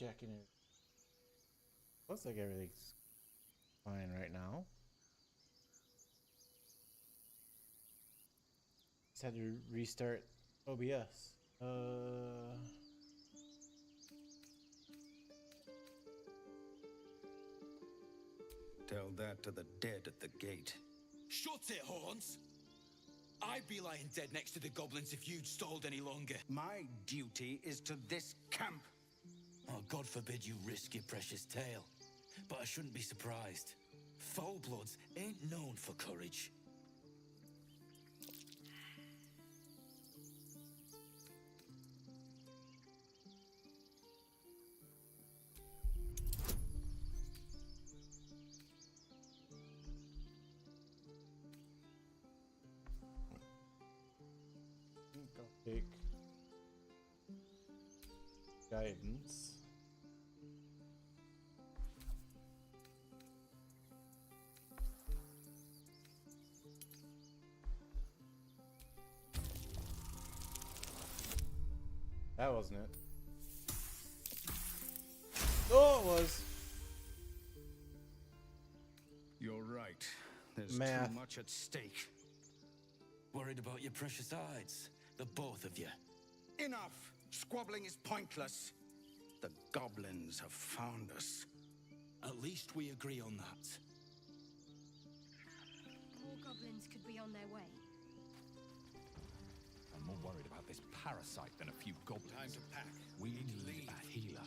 checking it. Looks like everything's fine right now. Just had to restart OBS. Tell that to the dead at the gate. Shut it, Horns! I'd be lying dead next to the goblins if you'd stalled any longer. My duty is to this camp. Oh, God forbid you risk your precious tail. But I shouldn't be surprised. Foul-bloods ain't known for courage. Go take guidance. That wasn't it. Oh, it was. You're right. There's Math. too much at stake. Worried about your precious hides, the both of you. Enough! Squabbling is pointless. The goblins have found us. At least we agree on that. More goblins could be on their way. I'm more worried about this parasite than a few goblins. Time to pack. We need a healer.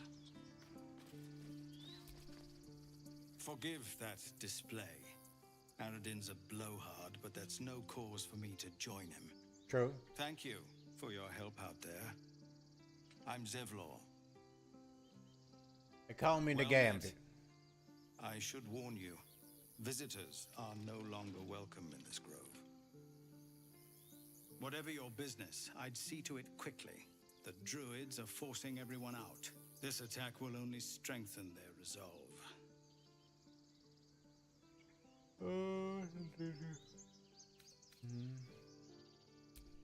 Forgive that display. Aradin's a blowhard, but that's no cause for me to join him. True. Thank you for your help out there. I'm Zevlor. They call me the Well Gambit. met. I should warn you, visitors are no longer welcome in this grove. Whatever your business, I'd see to it quickly. The druids are forcing everyone out. This attack will only strengthen their resolve.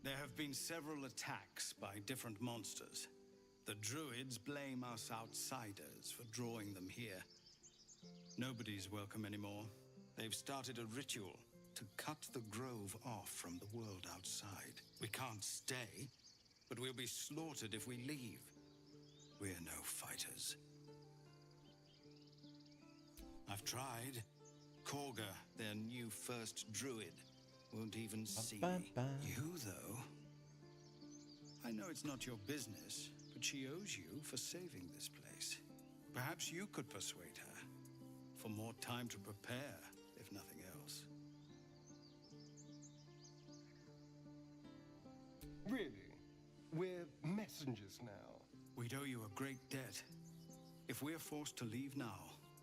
There have been several attacks by different monsters. The druids blame us outsiders for drawing them here. Nobody's welcome anymore. They've started a ritual to cut the grove off from the world outside. We can't stay, but we'll be slaughtered if we leave. We're no fighters. I've tried. Korga, their new first druid, won't even see me. You, though, I know it's not your business, but she owes you for saving this place. Perhaps you could persuade her for more time to prepare, if nothing else. Really? We're messengers now. We'd owe you a great debt. If we're forced to leave now,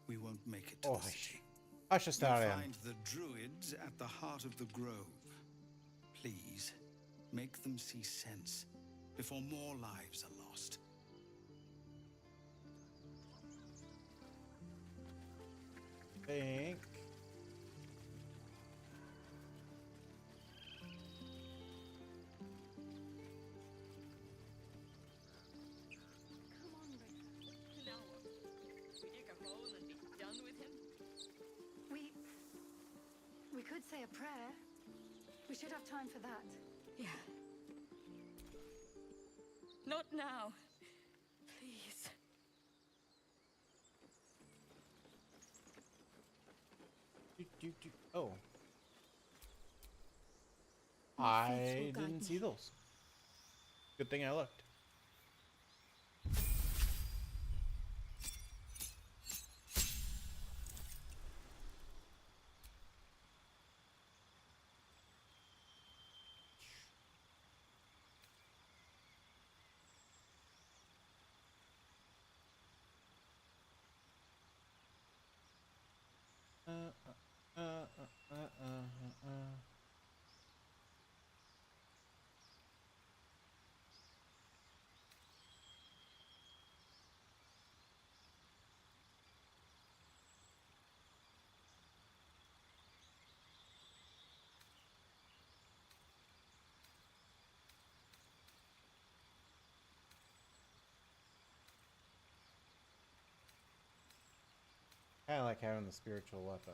we won't make it to Oh, the city. Asha You'll Starian. find the druids at the heart of the grove. Please, make them see sense before more lives are lost. Think. Come on, Rick. Now, we dig a hole and be done with him? We could say a prayer. We should have time for that. Yeah. Not now. Please. Oh. My faith I will guide didn't me. see those. Good thing I looked. Kind of like having the spiritual weapon.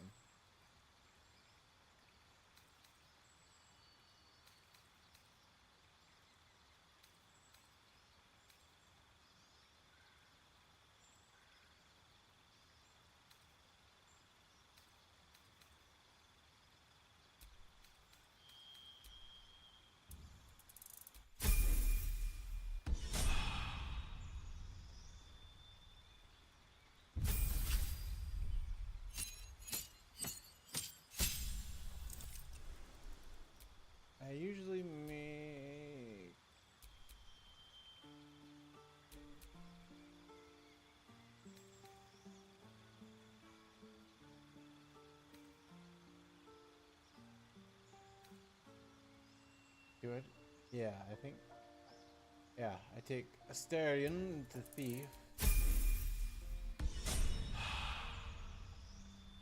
I usually make... Do it? Yeah, I think... Yeah, I take Asterion to Thief.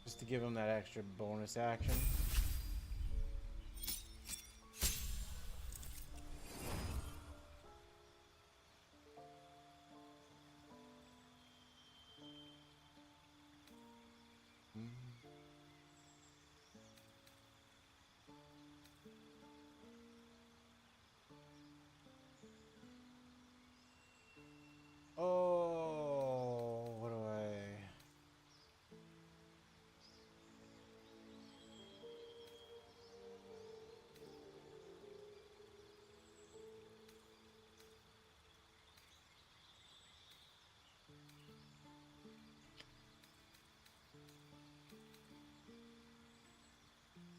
Just to give him that extra bonus action. Oh, what do I...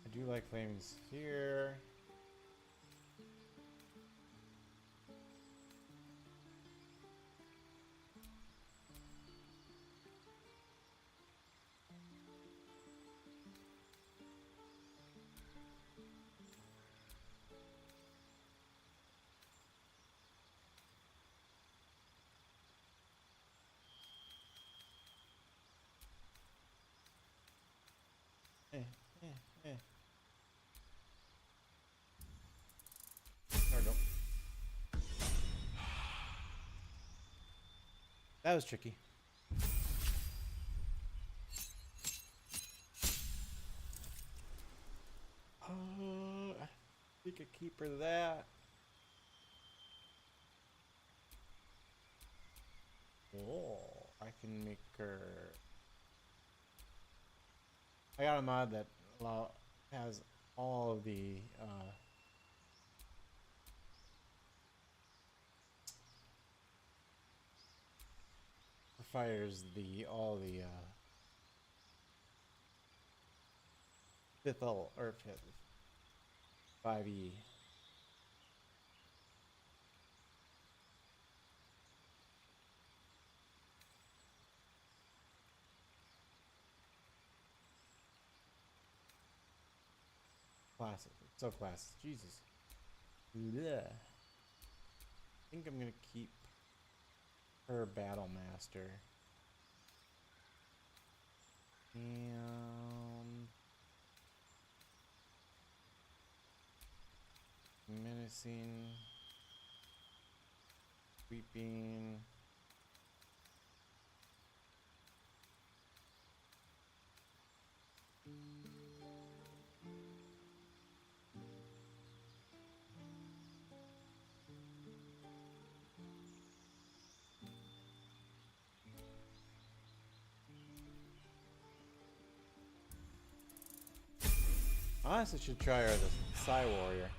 I do like Flaming Sphere. Eh, eh, eh. There we go. That was tricky. I think a keeper that. Oh, I can make her. I got a mod that has all of the fires all the fifth level or fifth 5e. Classic. It's so classic. Jesus. Yeah. I think I'm gonna keep her Battle Master. And menacing, sweeping. I honestly should try her the Psy Warrior.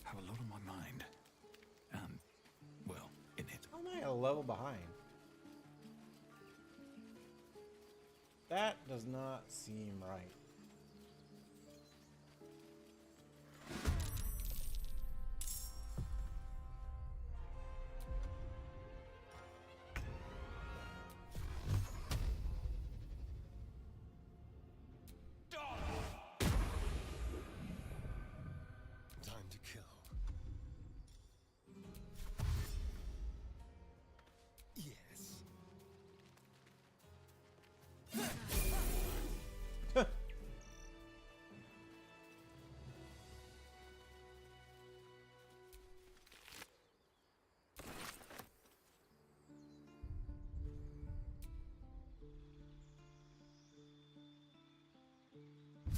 Have a lot on my mind. And, well, in it. How am I a level behind? That does not seem right. Time to kill. Yes.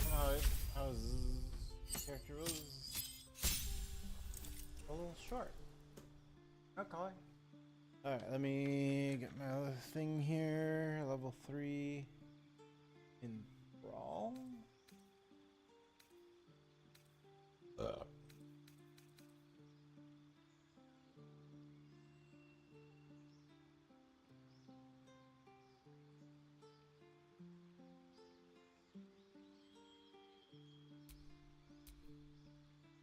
How's character was a little short. Okay. Alright, let me get my other thing here. Level 3 in Brawl.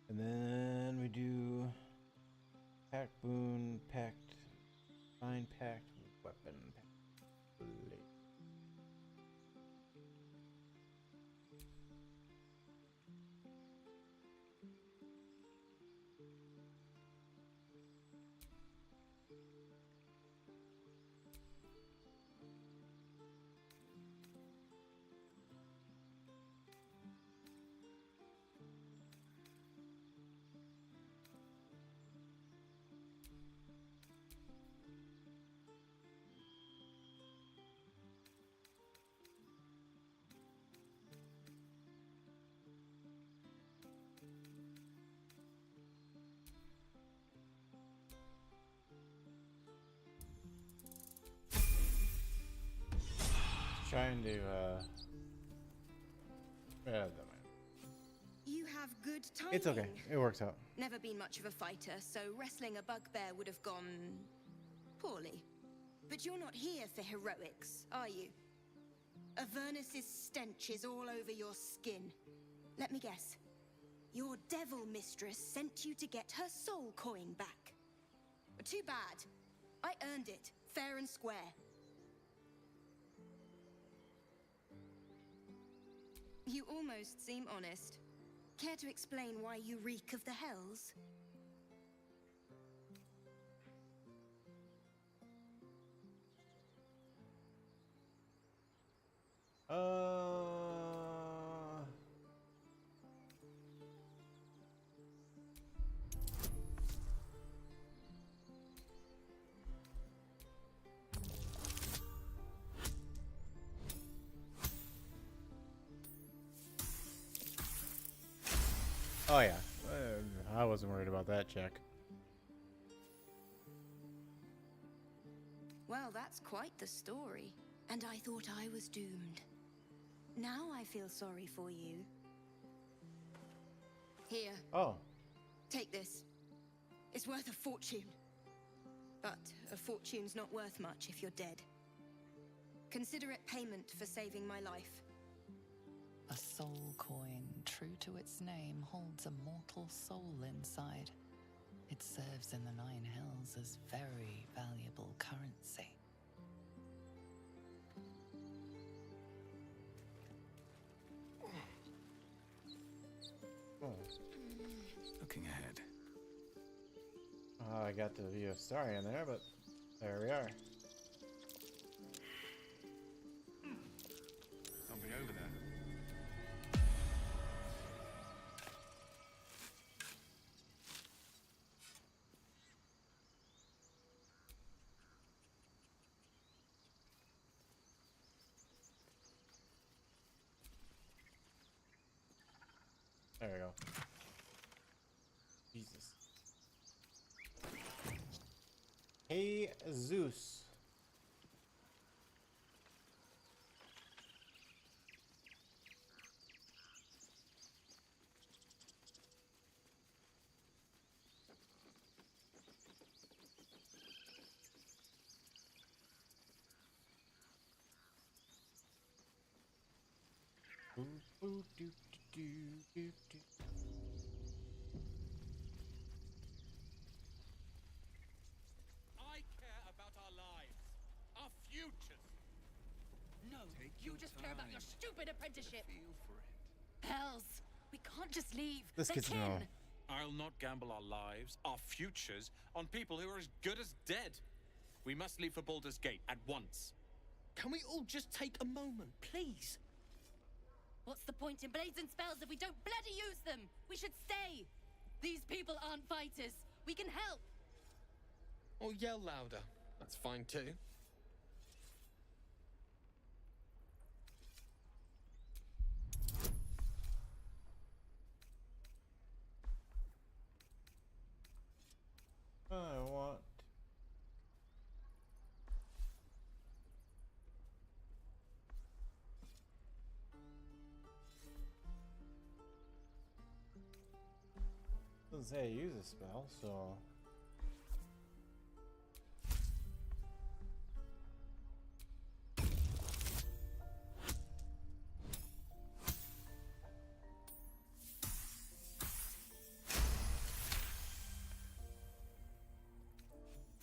And then we do Pact Boon, Pact, Fine Pact, Weapon, Pact, Blade. Trying to You have good timing. it's okay. It works out. Never been much of a fighter, so wrestling a bugbear would have gone poorly. But you're not here for heroics, are you? Avernus's stench is all over your skin. Let me guess. Your devil mistress sent you to get her soul coin back. Too bad. I earned it, fair and square. You almost seem honest. Care to explain why you reek of the hells? Oh yeah, I wasn't worried about that check. Well, that's quite the story. And I thought I was doomed. Now I feel sorry for you. Here, Oh, take this. It's worth a fortune. But a fortune's not worth much if you're dead. Consider it payment for saving my life. A soul coin, true to its name, holds a mortal soul inside. It serves in the Nine Hells as very valuable currency. Looking ahead. I got the view of Starry in there, but there we are. Something over there. There we go. Jesus. Hey, Zeus. Ooh, ooh, doo, doo, doo, doo, doo. I care about our lives, our futures. No, Take you your just care about time. your stupid apprenticeship. Feel for it. Hells, we can't just leave. This They're gets kin. annoying. I'll not gamble our lives, our futures, on people who are as good as dead. We must leave for Baldur's Gate at once. Can we all just take a moment, please? What's the point in blades and spells if we don't bloody use them? We should stay. These people aren't fighters. We can help. Or yell louder. That's fine too. doesn't say I use a spell, so.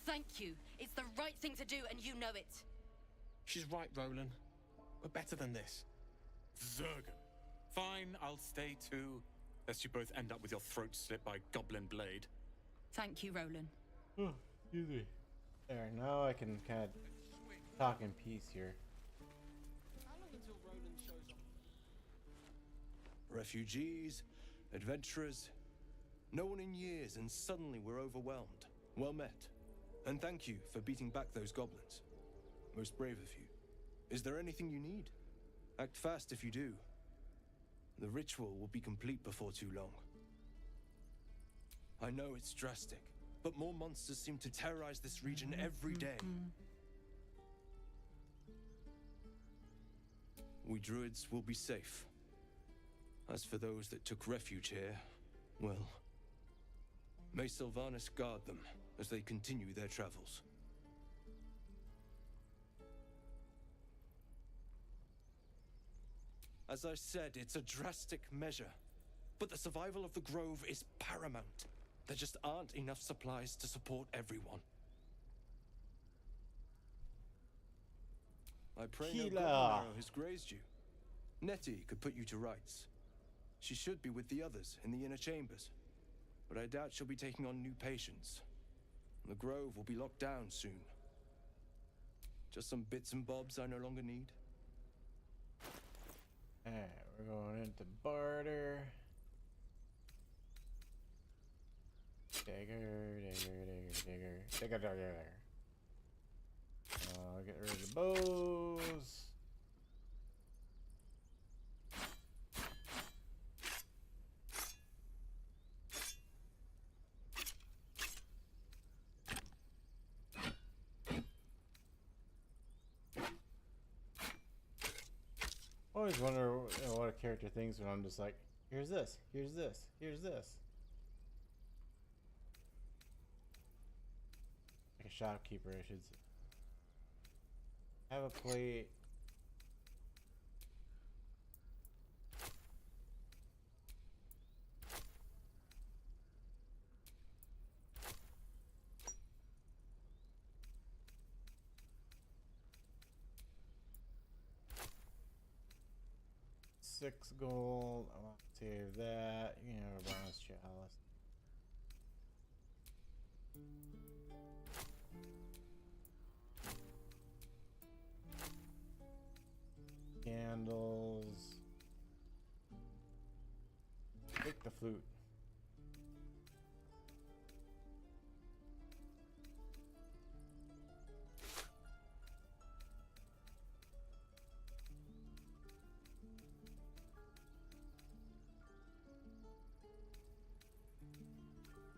Thank you. It's the right thing to do, and you know it. She's right, Roland. We're better than this. Zergan. Fine, I'll stay too. Lest you both end up with your throats slit by Goblin Blade. Thank you, Roland. Oh, excuse me. There, now I can kind of talk in peace here. How long until Roland shows up? Refugees, adventurers, no one in years, and suddenly we're overwhelmed. Well met. And thank you for beating back those goblins. Most brave of you. Is there anything you need? Act fast if you do. The ritual will be complete before too long. I know it's drastic, but more monsters seem to terrorize this region every day. We druids will be safe. As for those that took refuge here, well, may Sylvanas guard them as they continue their travels. As I said, it's a drastic measure, but the survival of the Grove is paramount. There just aren't enough supplies to support everyone. I pray no goblin arrow has grazed you. Nettie could put you to rights. She should be with the others in the inner chambers, but I doubt she'll be taking on new patients. The Grove will be locked down soon. Just some bits and bobs I no longer need. Alright, we're going into barter. Digger. Get rid of the bows. I always wonder what a character thinks when I'm just like, here's this, here's this, here's this. Like a shopkeeper, I should say. Have a plate. $6 gold. I want to save that. You can have a bronze chalice. Candles. Take the flute.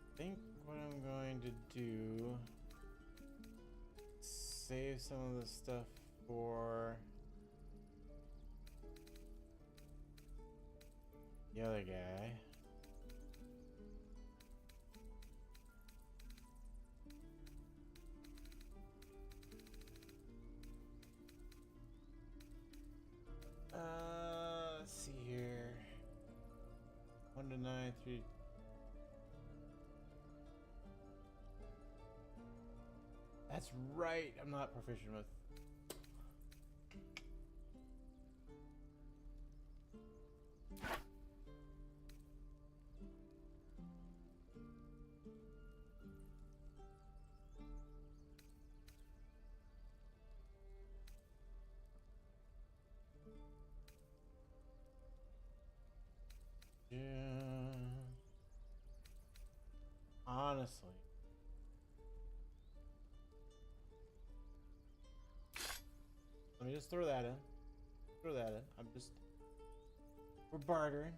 I think what I'm going to do, save some of the stuff for the other guy. Let's see here. 1 to 9, 3. That's right, I'm not proficient with. Yeah. Honestly. Let me just throw that in. Throw that in. We're bartering.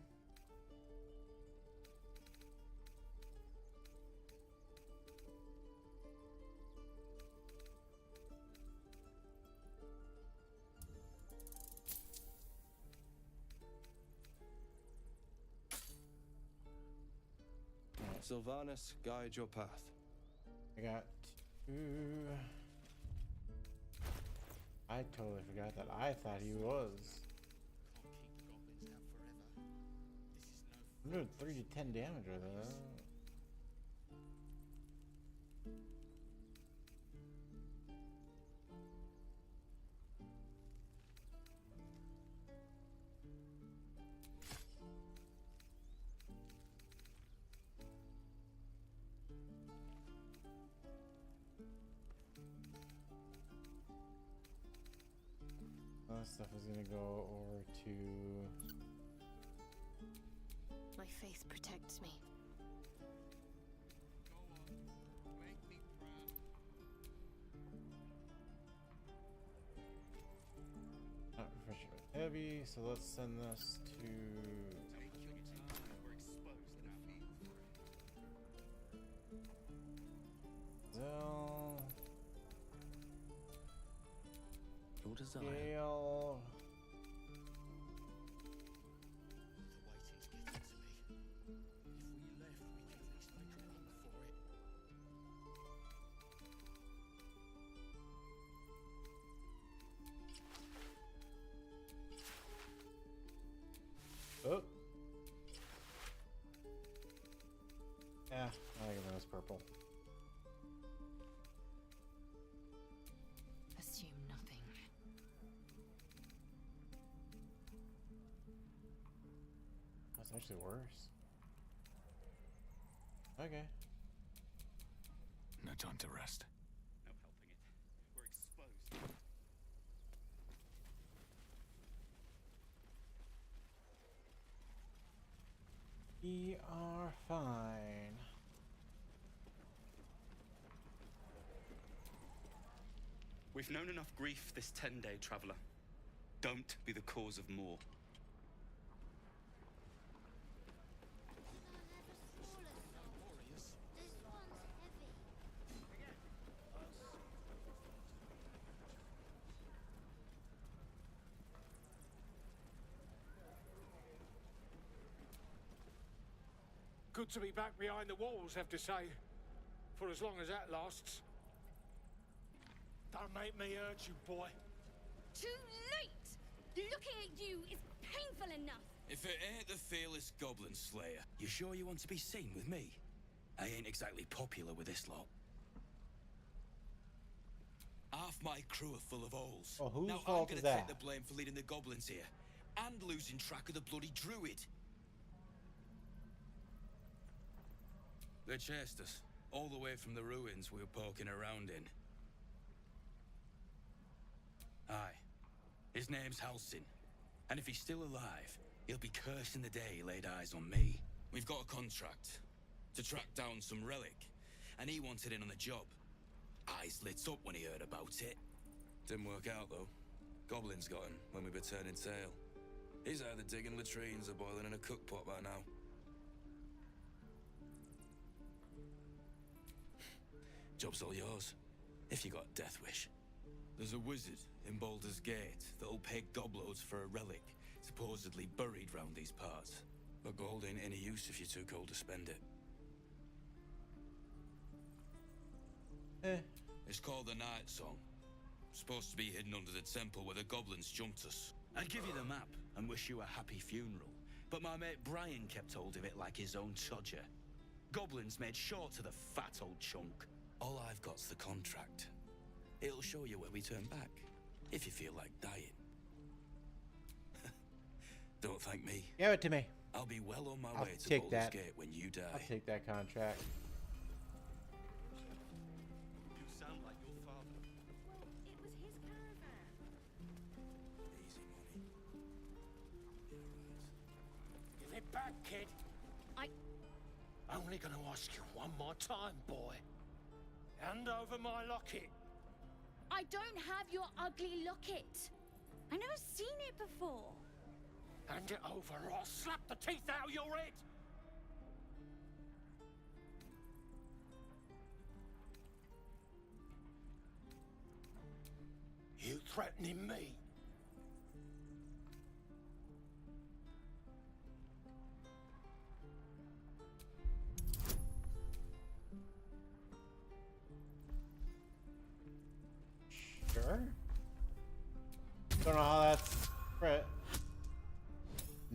Alright, Sylvanus, guide your path. I got two. I totally forgot that. I thought he was. I'm doing 3 to 10 damage with that. That stuff is gonna go over to. My faith protects me. Not proficient with heavy, so let's send this to. Zell. Your desire. Gale. Oh. Yeah, I think it was purple. Assume nothing. That's actually worse. Okay. No time to rest. No helping it. We're exposed. We are fine. We've known enough grief this 10-day, traveler. Don't be the cause of more. Good to be back behind the walls, have to say. For as long as that lasts. Don't make me hurt you, boy. Too late! Looking at you is painful enough. If it ain't the fearless Goblin Slayer, you sure you want to be seen with me? I ain't exactly popular with this lot. Half my crew are full of holes. Well, whose now fault I'm is gonna that? take the blame for leading the goblins here, and losing track of the bloody druid. They chased us, all the way from the ruins we were poking around in. Aye. His name's Halsin. And if he's still alive, he'll be cursing the day he laid eyes on me. We've got a contract to track down some relic, and he wanted in on the job. Eyes lit up when he heard about it. Didn't work out, though. Goblins got him when we were turning tail. He's either digging latrines or boiling in a cookpot by now. Job's all yours, if you got a death wish. There's a wizard in Baldur's Gate that'll pay gobloads for a relic, supposedly buried round these parts. But gold ain't any use if you're too cold to spend it. It's called the Night Song. Supposed to be hidden under the temple where the goblins jumped us. I'd give you the map and wish you a happy funeral, but my mate Brian kept hold of it like his own Todger. Goblins made short to the fat old chunk. All I've got's the contract. It'll show you where we turn back, if you feel like dying. Don't thank me. Give it to me. I'll be well on my I'll way to take Baldur's that. Gate when you die. I'll take that contract. You sound like your father. Well, it was his caravan. Easy money. Give it back, kid. Only gonna ask you one more time, boy. Hand over my locket. I don't have your ugly locket. I've never seen it before. Hand it over or I'll slap the teeth out of your head. You threatening me?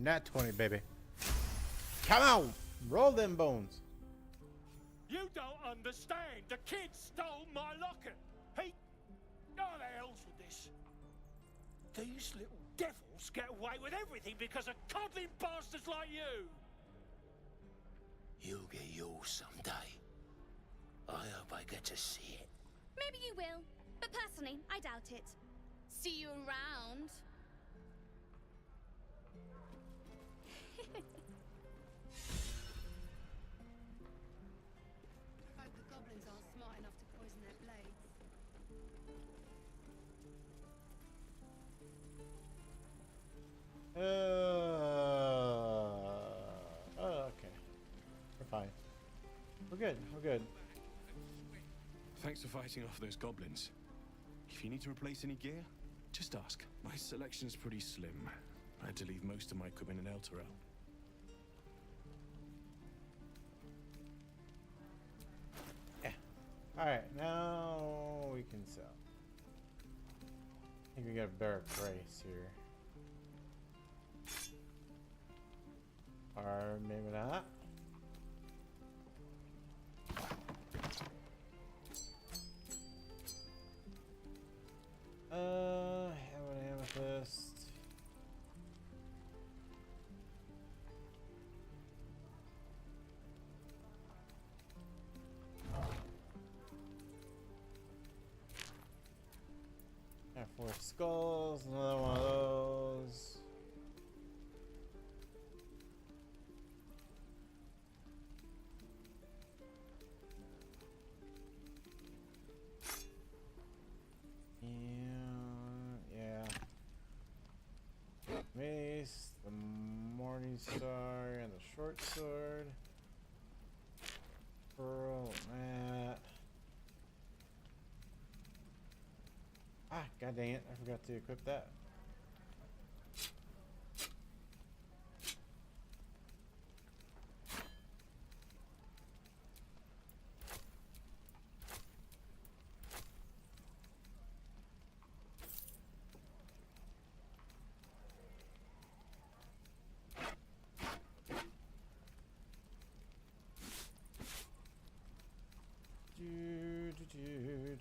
Nat 20, baby. Come on! Roll them bones. You don't understand. The kid stole my locket. He... Oh, the hell's with this? These little devils get away with everything because of coddling bastards like you. You'll get yours someday. I hope I get to see it. Maybe you will, but personally, I doubt it. See you around. I hope the goblins aren't smart enough to poison their blades. Okay. We're fine. We're good. We're good. Thanks for fighting off those goblins. If you need to replace any gear, just ask. My selection's pretty slim. I had to leave most of my equipment in Elturel. Yeah. Alright, now we can sell. I think we got a better price here. Or maybe not. Have an amethyst. Got 4 skulls, another one of those. Yeah. Mace, the Morning Star, and the short sword. Pearl, mat. Ah, god dang it, I forgot to equip that.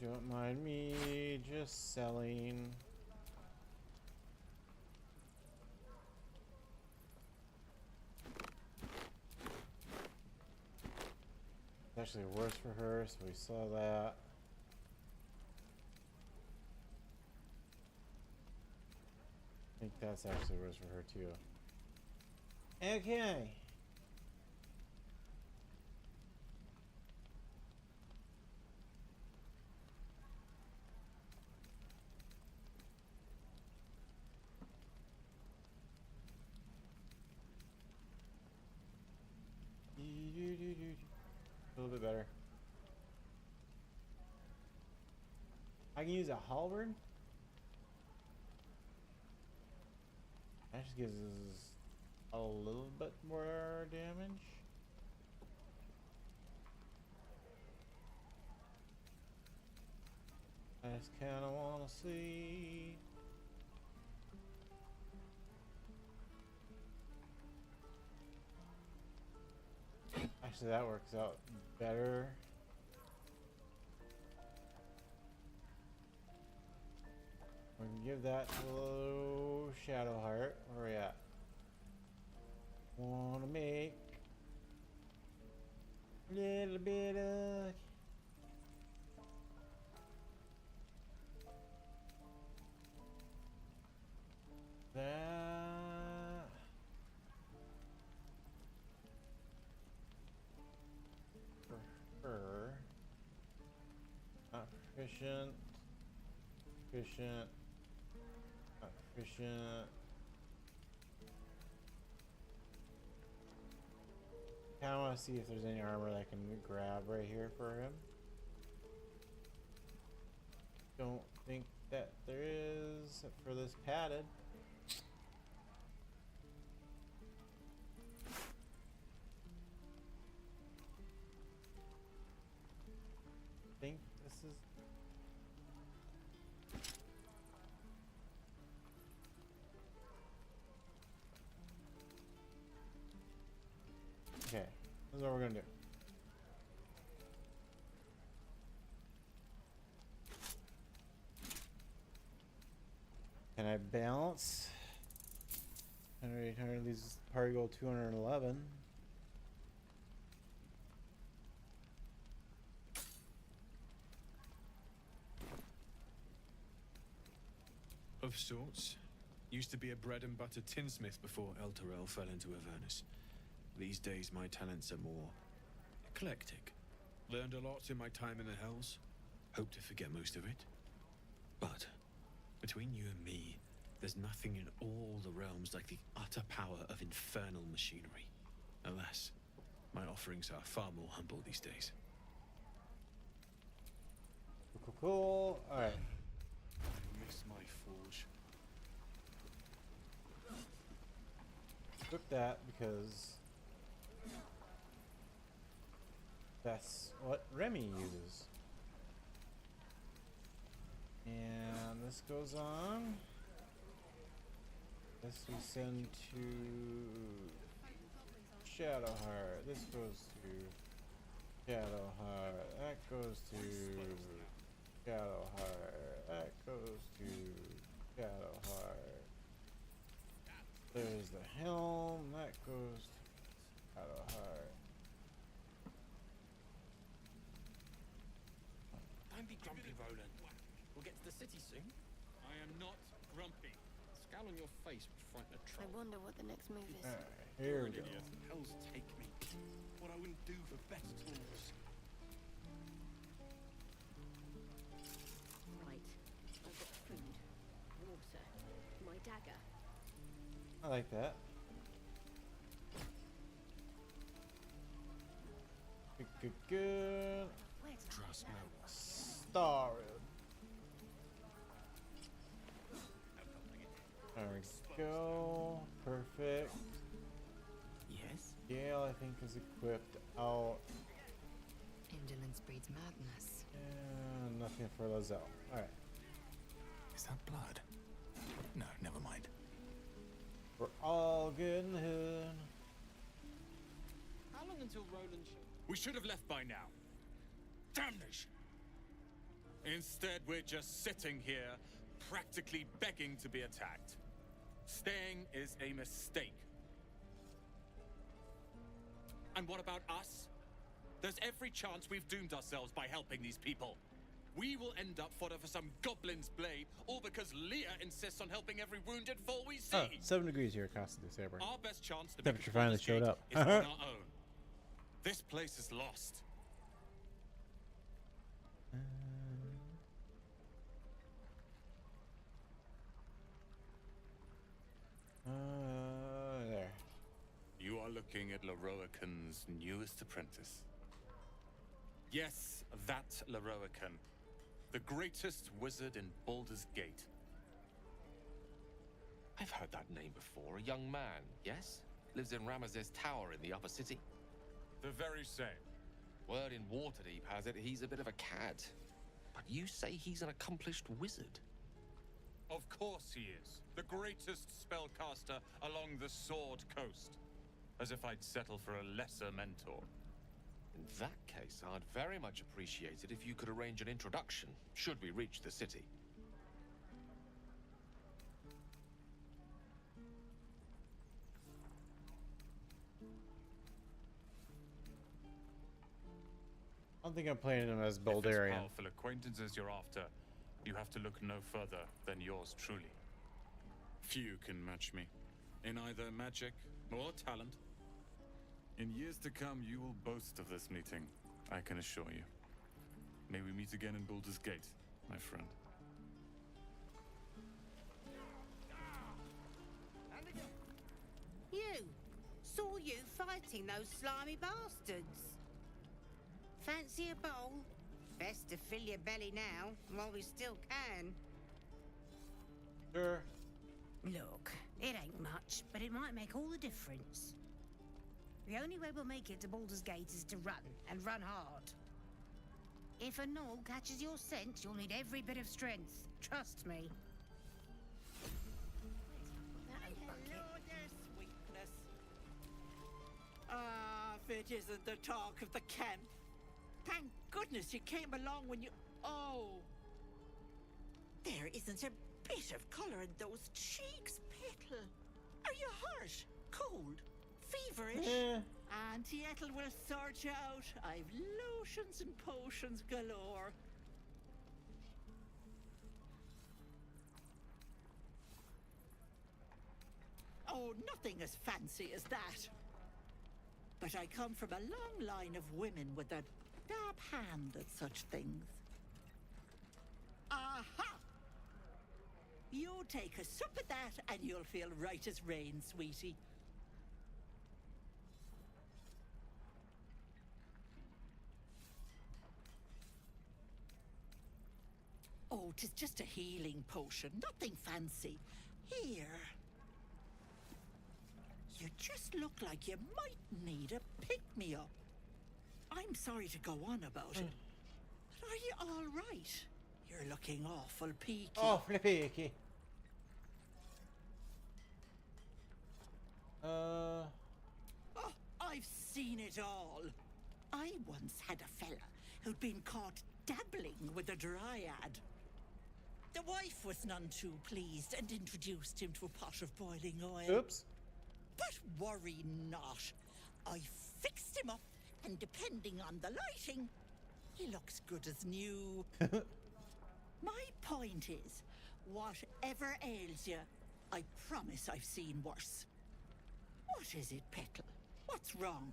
Don't mind me just selling. It's actually worse for her, so we saw that. I think that's actually worse for her too. Okay. A little bit better. I can use a halberd. That just gives us a little bit more damage. I just kind of want to see. Actually, that works out better. We can give that to Shadowheart. Where are we at? Wanna make a little bit of that. For her. Not proficient. Proficient. Not proficient. Kinda wanna see if there's any armor that I can grab right here for him. Don't think that there is, except for this padded. I think this is. Okay, this is what we're gonna do. Can I balance? 100, 800, these party goal 211. Of sorts. Used to be a bread and butter tinsmith before El Terrell fell into Avernus. These days my talents are more eclectic. Learned a lot in my time in the Hells. Hope to forget most of it. But between you and me, there's nothing in all the realms like the utter power of infernal machinery. Alas, my offerings are far more humble these days. Cool. Alright. I miss my forge. Equip that because that's what Remy uses. And this goes on. This we send to Shadowheart. This goes to Shadowheart. That goes to Shadowheart. That goes to Shadowheart. There's the helm. That goes to Shadowheart. Don't be grumpy, Roland. We'll get to the city soon. I am not grumpy. Scowl on your face would frighten a I troll. wonder what the next move is. Here we go. Hell's take me. What I wouldn't do for better tools. Right. I've got food, water, my dagger. I like that. Good. Trust me. Star. There we go. Perfect. Yes? Gale, I think, is equipped out. Indolence breeds madness. And nothing for Lozelle. Alright. Is that blood? No, never mind. We're all good in the hood. How long until Roland shows? We should have left by now. Damnation! Instead, we're just sitting here, practically begging to be attacked. Staying is a mistake. And what about us? There's every chance we've doomed ourselves by helping these people. We will end up fodder for some goblin's blade, all because Leah insists on helping every wounded foe we see. Oh, 7 degrees here, Costa de Sabre. Our best chance to Temperature finally showed up. is on our own. This place is lost. There. You are looking at Leroican's newest apprentice. Yes, that Leroican. The greatest wizard in Baldur's Gate. I've heard that name before. A young man, yes? Lives in Ramaz's tower in the upper city. The very same. Word in Waterdeep has it he's a bit of a cad. But you say he's an accomplished wizard. Of course he is. The greatest spellcaster along the Sword Coast. As if I'd settle for a lesser mentor. In that case, I'd very much appreciate it if you could arrange an introduction, should we reach the city. I don't think I'm playing him as If Baldarian. it's powerful acquaintances you're after, you have to look no further than yours truly. Few can match me, in either magic or talent. In years to come, you will boast of this meeting, I can assure you. May we meet again in Baldur's Gate, my friend. You! Saw you fighting those slimy bastards. Fancy a bowl? Best to fill your belly now, while we still can. Sure. Look, it ain't much, but it might make all the difference. The only way we'll make it to Baldur's Gate is to run, and run hard. If a gnoll catches your scent, you'll need every bit of strength. Trust me. Ah, It isn't the talk of the camp. Thank goodness you came along when you... Oh! There isn't a bit of colour in those cheeks, Petal. Are you hurt? Cold? Feverish? Yeah. Auntie Ethel will sort you out. I've lotions and potions galore. Oh, nothing as fancy as that. But I come from a long line of women with a dab hand at such things. Aha! You take a sup at that and you'll feel right as rain, sweetie. Oh, 'tis just a healing potion, nothing fancy. Here. You just look like you might need a pick-me-up. I'm sorry to go on about it, but are you all right? You're looking awful peaky. Awfully peaky. Oh, I've seen it all. I once had a fella who'd been caught dabbling with a dryad. The wife was none too pleased and introduced him to a pot of boiling oil. Oops. But worry not. I fixed him up, and depending on the lighting, he looks good as new. My point is, whatever ails you, I promise I've seen worse. What is it, Petal? What's wrong?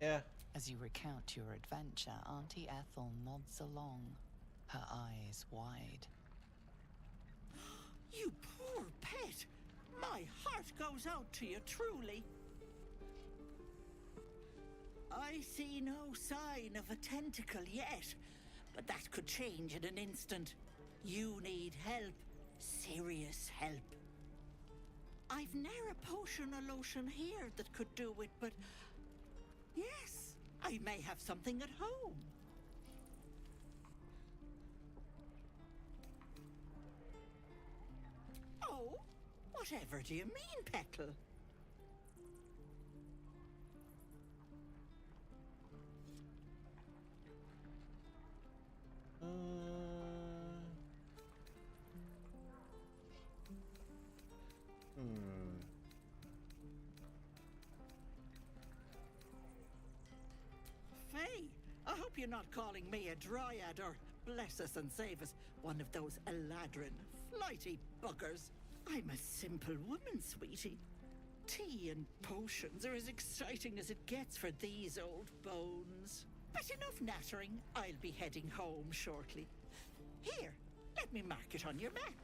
Yeah. As you recount your adventure, Auntie Ethel nods along, her eyes wide. You poor pet! My heart goes out to you, truly. I see no sign of a tentacle yet, but that could change in an instant. You need help. Serious help. I've ne'er a potion or lotion here that could do it, but... yes, I may have something at home. Oh, whatever do you mean, Petal? Faye, I hope you're not calling me a dryad or, bless us and save us, one of those Eladrin, flighty buggers. I'm a simple woman, sweetie. Tea and potions are as exciting as it gets for these old bones. But enough nattering. I'll be heading home shortly. Here, let me mark it on your map.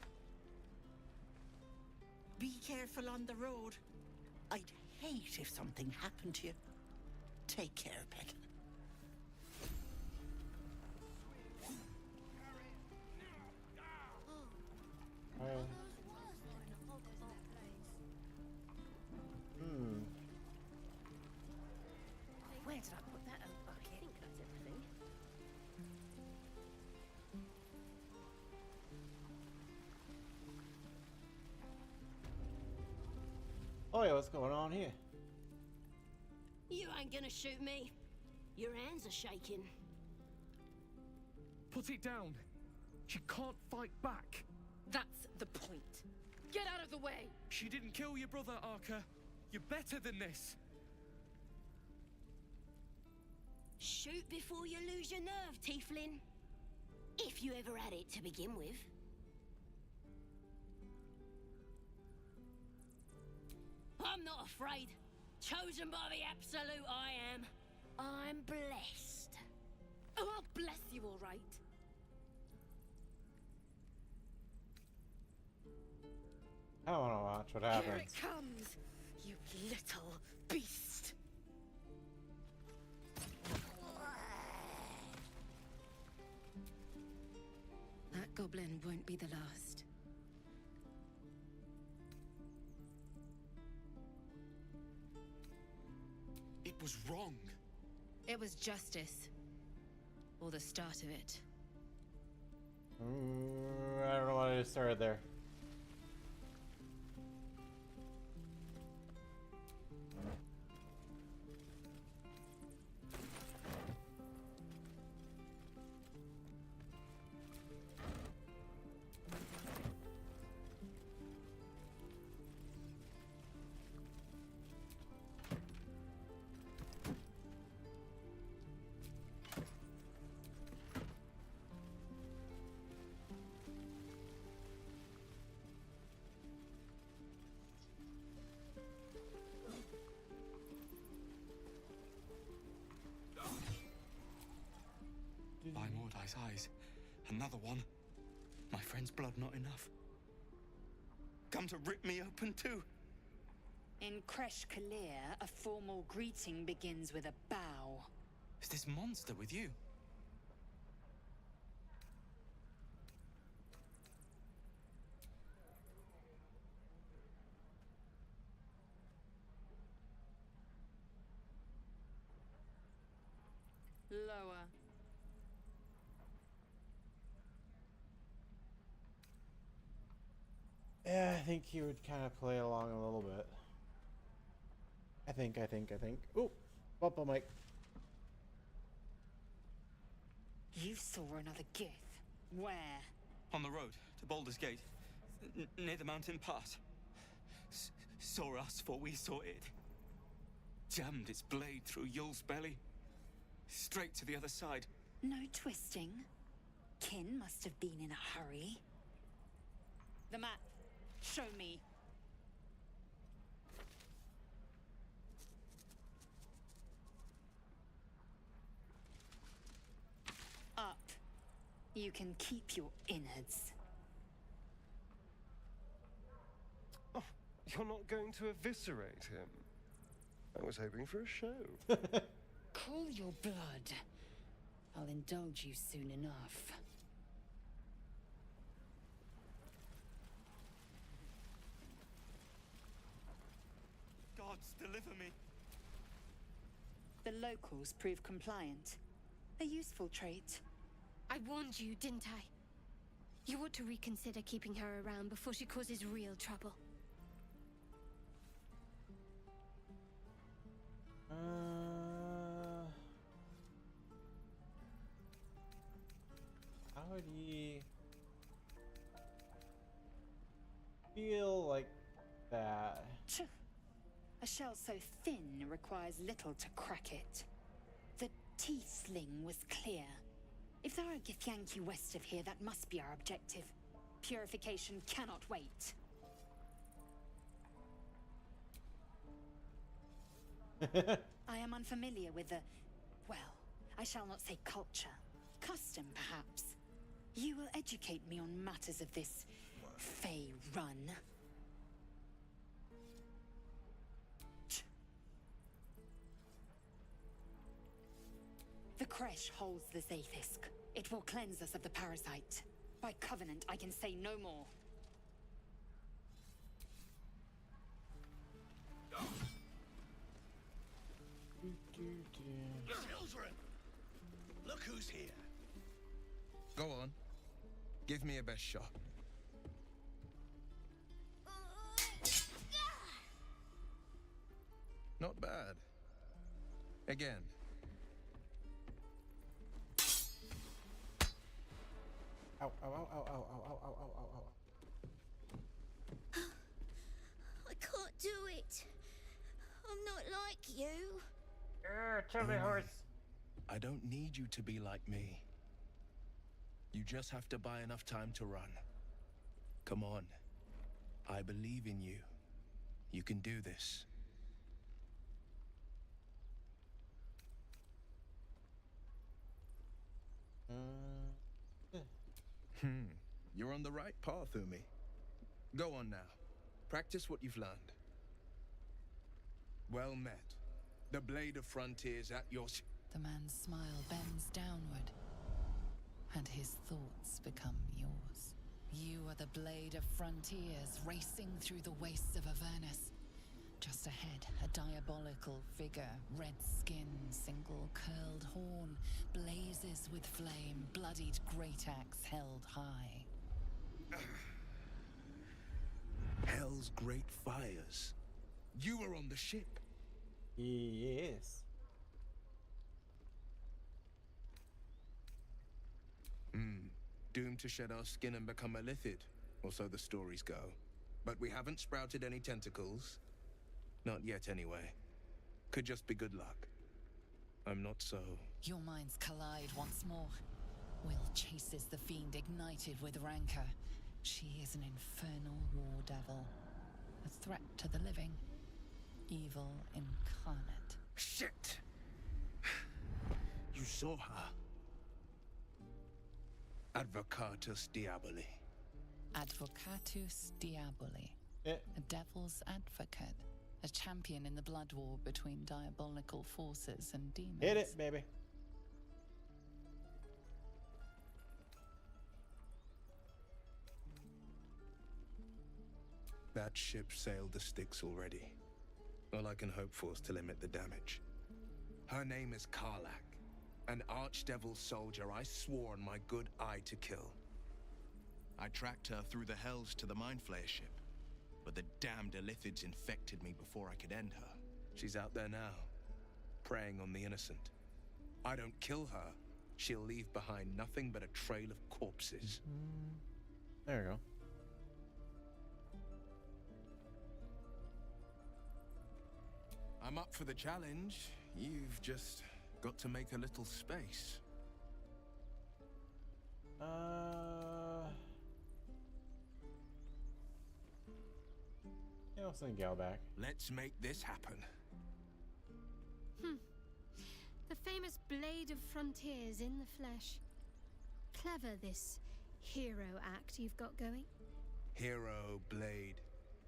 Be careful on the road. I'd hate if something happened to you. Take care, Petal. Where did I put that old bucket? I think that's everything. Oh yeah, what's going on here? You ain't gonna shoot me. Your hands are shaking. Put it down. She can't fight back. That's the point. Get out of the way! She didn't kill your brother, Arca. You're better than this. Shoot before you lose your nerve, Tieflin. If you ever had it to begin with. I'm not afraid. Chosen by the Absolute, I am. I'm blessed. Oh, I'll bless you, all right. I wanna watch what Here happens. it comes, you little beast. That goblin won't be the last. It was wrong. It was justice. Or the start of it. I don't know why I just started there. By Mordai's eyes, another one. My friend's blood not enough. Come to rip me open too. In Kresh Kalir, a formal greeting begins with a bow. Is this monster with you? Lower. Yeah, I think he would kind of play along a little bit. I think. Ooh, bump mic. You saw another Gith. Where? On the road to Baldur's Gate, near the mountain pass. Saw us for we saw it. Jammed its blade through Yul's belly. Straight to the other side. No twisting. Kin must have been in a hurry. The map. Show me. Up. You can keep your innards. Oh, you're not going to eviscerate him? I was hoping for a show. Cool your blood. I'll indulge you soon enough. Gods, deliver me. The locals prove compliant. A useful trait. I warned you, didn't I? You ought to reconsider keeping her around before she causes real trouble. How would he feel like that? A shell so thin requires little to crack it. The T-sling was clear. If there are Githyanki west of here, that must be our objective. Purification cannot wait. I am unfamiliar with the... well, I shall not say culture. Custom, perhaps. You will educate me on matters of this Fey run. The Kresh holds the Zaithisk. It will cleanse us of the parasite. By covenant, I can say no more. Children! Look who's here. Go on. Give me a best shot. Not bad. Again. Ow, ow, ow, ow, ow, ow, ow, ow, ow, ow. I can't do it. I'm not like you. Tell me, horse. I don't need you to be like me. You just have to buy enough time to run. Come on. I believe in you. You can do this. You're on the right path, Umi. Go on now. Practice what you've learned. Well met. The blade of frontiers at your... The man's smile bends downward, and his thoughts become yours. You are the blade of frontiers racing through the wastes of Avernus. Just ahead, a diabolical figure, red skin, single curled horn, blazes with flame, bloodied great axe held high. Hell's great fires. You were on the ship. Yes. Doomed to shed our skin and become a lithid, or so the stories go. But we haven't sprouted any tentacles. Not yet, anyway. Could just be good luck. I'm not so... Your minds collide once more. Will chases the fiend ignited with rancor. She is an infernal war devil. A threat to the living. Evil incarnate. Shit! You saw her. Advocatus Diaboli. Advocatus Diaboli. A devil's advocate. A champion in the blood war between diabolical forces and demons. Hit it, baby. That ship sailed the Styx already. All I can hope for is to limit the damage. Her name is Karlak, an archdevil soldier I swore on my good eye to kill. I tracked her through the hells to the Mind Flayer ship, but the damned Illithids infected me before I could end her. She's out there now, preying on the innocent. I don't kill her, she'll leave behind nothing but a trail of corpses. There we go. I'm up for the challenge. You've just got to make a little space. Yeah, I'll send Gal back. Let's make this happen. The famous Blade of Frontiers in the flesh. Clever, this hero act you've got going. Hero, Blade.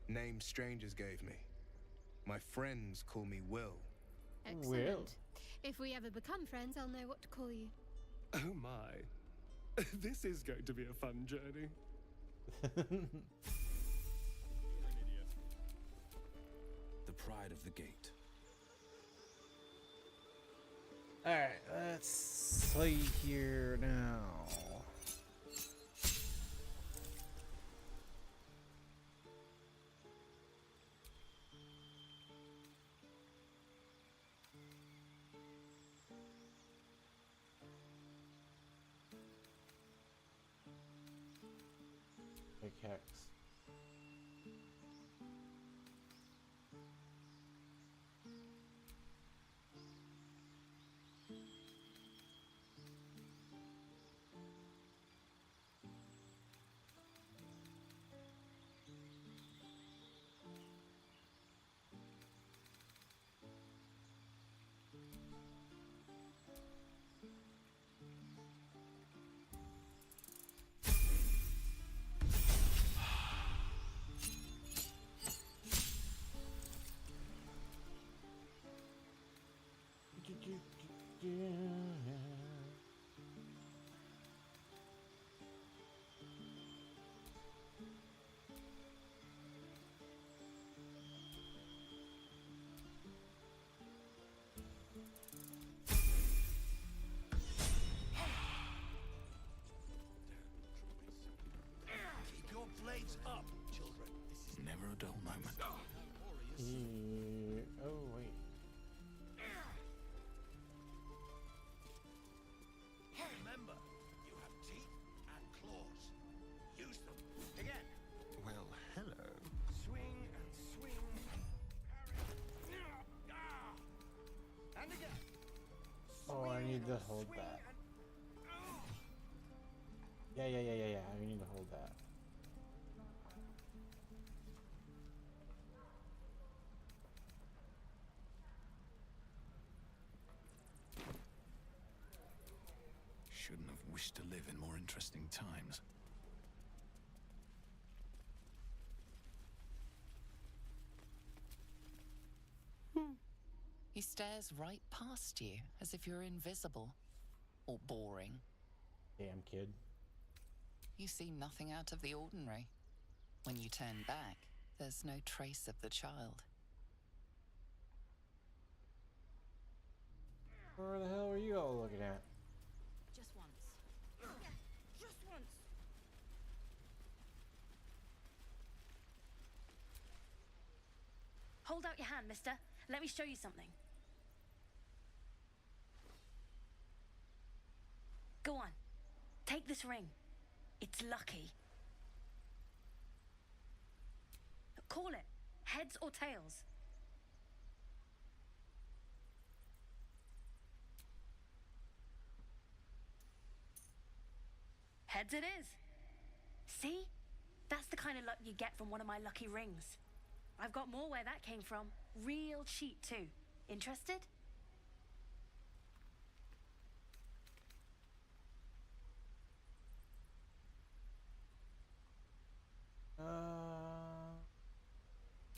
Name strangers gave me. My friends call me Will. Excellent. Will. If we ever become friends, I'll know what to call you. Oh my. This is going to be a fun journey. The pride of the gate. Alright, let's see here now. Pickaxe. Keep your blades up, children. This is Never a dull moment. Oh, wait. Remember, you have teeth and claws. Use them. Again. Well, hello. Swing and swing. Parry. And again. Oh, I need to hold that. Yeah. I need to hold that. Shouldn't have wished to live in more interesting times. He stares right past you, as if you're invisible. Or boring. Damn kid. You seem nothing out of the ordinary. When you turn back, there's no trace of the child. Where the hell are you all looking at? Just once. Just once. Hold out your hand, mister. Let me show you something. Go on. Take this ring. It's lucky. Call it. Heads or tails. Heads it is. See? That's the kind of luck you get from one of my lucky rings. I've got more where that came from. Real cheap, too. Interested?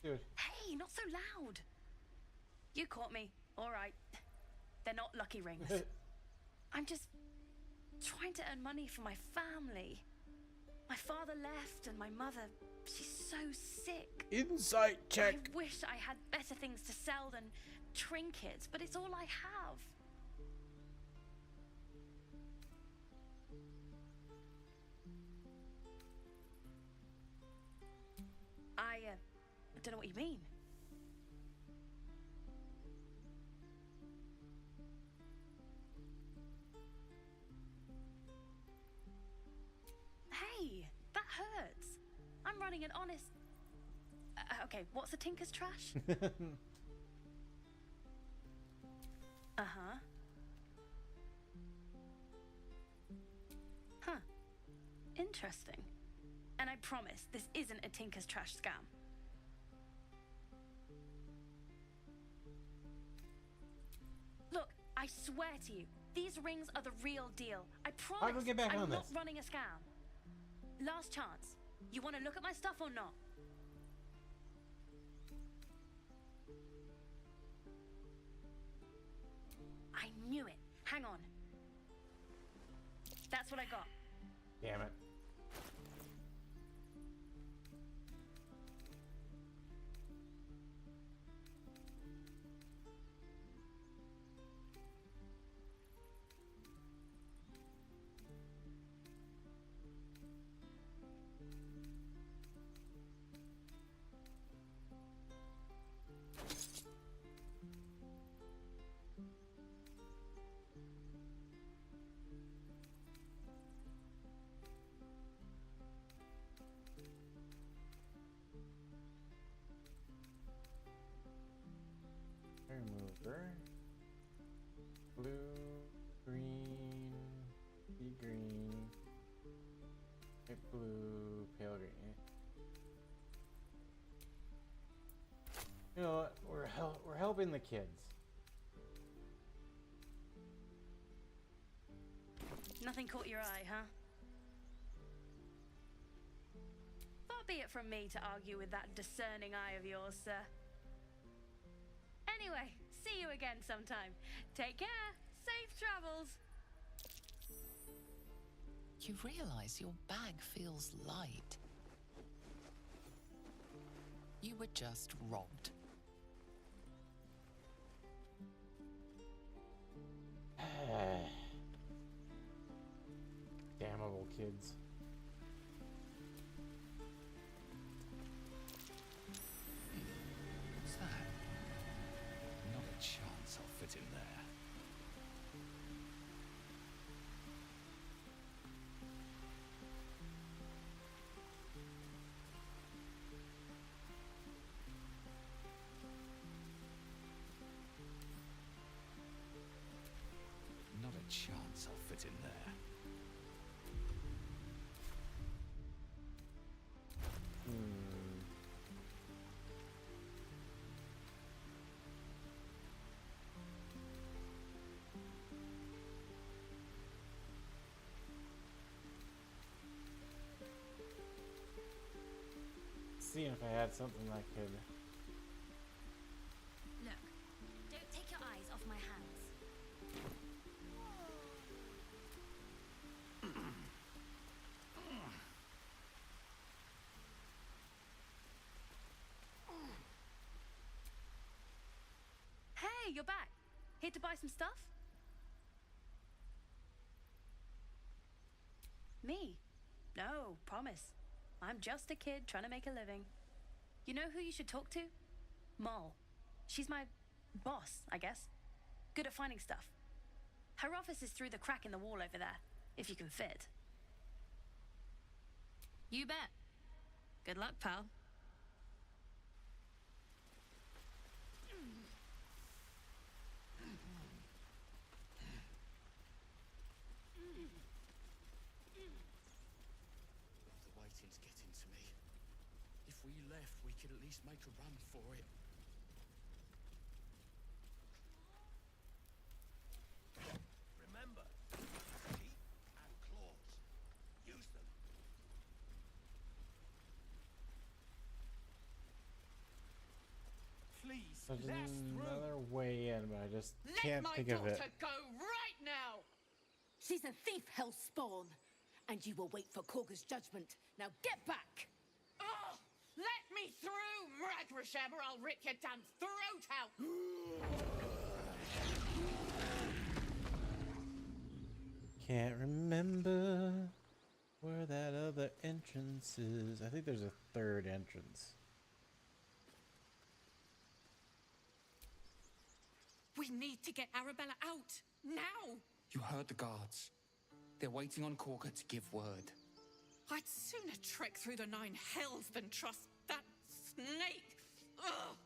Dude. Hey, not so loud. You caught me. All right. They're not lucky rings. I'm just trying to earn money for my family. My father left and my mother, she's so sick. Insight check. I wish I had better things to sell than trinkets, but it's all I have. I don't know what you mean. Hey, that hurts. I'm running an honest... okay, what's a tinker's trash? Uh-huh. Huh. Interesting. And I promise, this isn't a tinker's trash scam. Look, I swear to you, these rings are the real deal. I promise. How do we get back I'm on not this? running a scam. Last chance. You want to look at my stuff or not? I knew it. Hang on. That's what I got. Damn it. Remover. Blue, green, sea green, light blue, pale green. You know what? We're helping the kids. Nothing caught your eye, huh? Far be it from me to argue with that discerning eye of yours, sir. Anyway, see you again sometime. Take care. Safe travels. You realize your bag feels light. You were just robbed. Damnable kids. What's that? Not a chance I'll fit in there. Not a chance I'll fit in there. Seeing if I had something that could. Look, don't take your eyes off my hands. Hey, you're back. Here to buy some stuff? Me? No, promise. I'm just a kid trying to make a living. You know who you should talk to? Moll. She's my boss, I guess. Good at finding stuff. Her office is through the crack in the wall over there, if you can fit. You bet. Good luck, pal. The waiting's getting to me. If we left, we could at least make a run for it. Remember, teeth and claws. Use them. Please, There's let's another way in, but I just Let can't my think of it. daughter go right now! She's a thief, hell spawn, and you will wait for Korga's judgment. Now get back! Oh, let me through, Mragrasham, or I'll rip your damn throat out! Can't remember where that other entrance is. I think there's a third entrance. We need to get Arabella out, now! You heard the guards. They're waiting on Korga to give word. I'd sooner trek through the 9 hells than trust that snake! Ugh!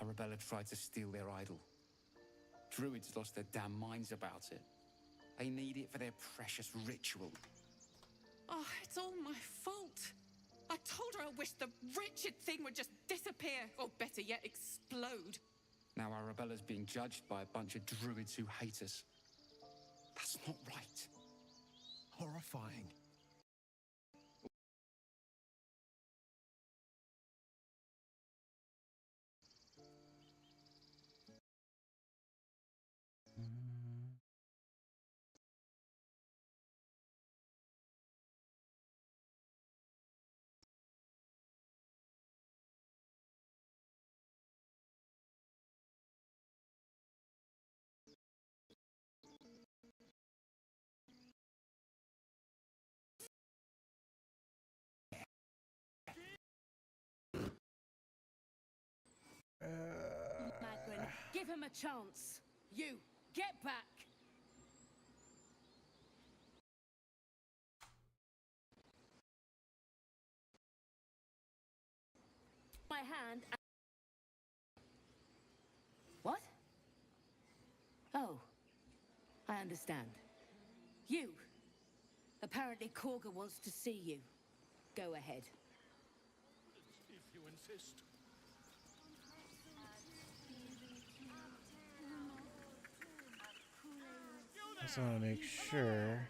Arabella tried to steal their idol. Druids lost their damn minds about it. They need it for their precious ritual. Oh, it's all my fault. I told her I wished the wretched thing would just disappear, or better yet, explode. Now Arabella's being judged by a bunch of druids who hate us. That's not right. Horrifying. Magrin, give him a chance. You, get back! My hand and... What? Oh, I understand. You. Apparently Korga wants to see you. Go ahead. If you insist. Just want to make sure.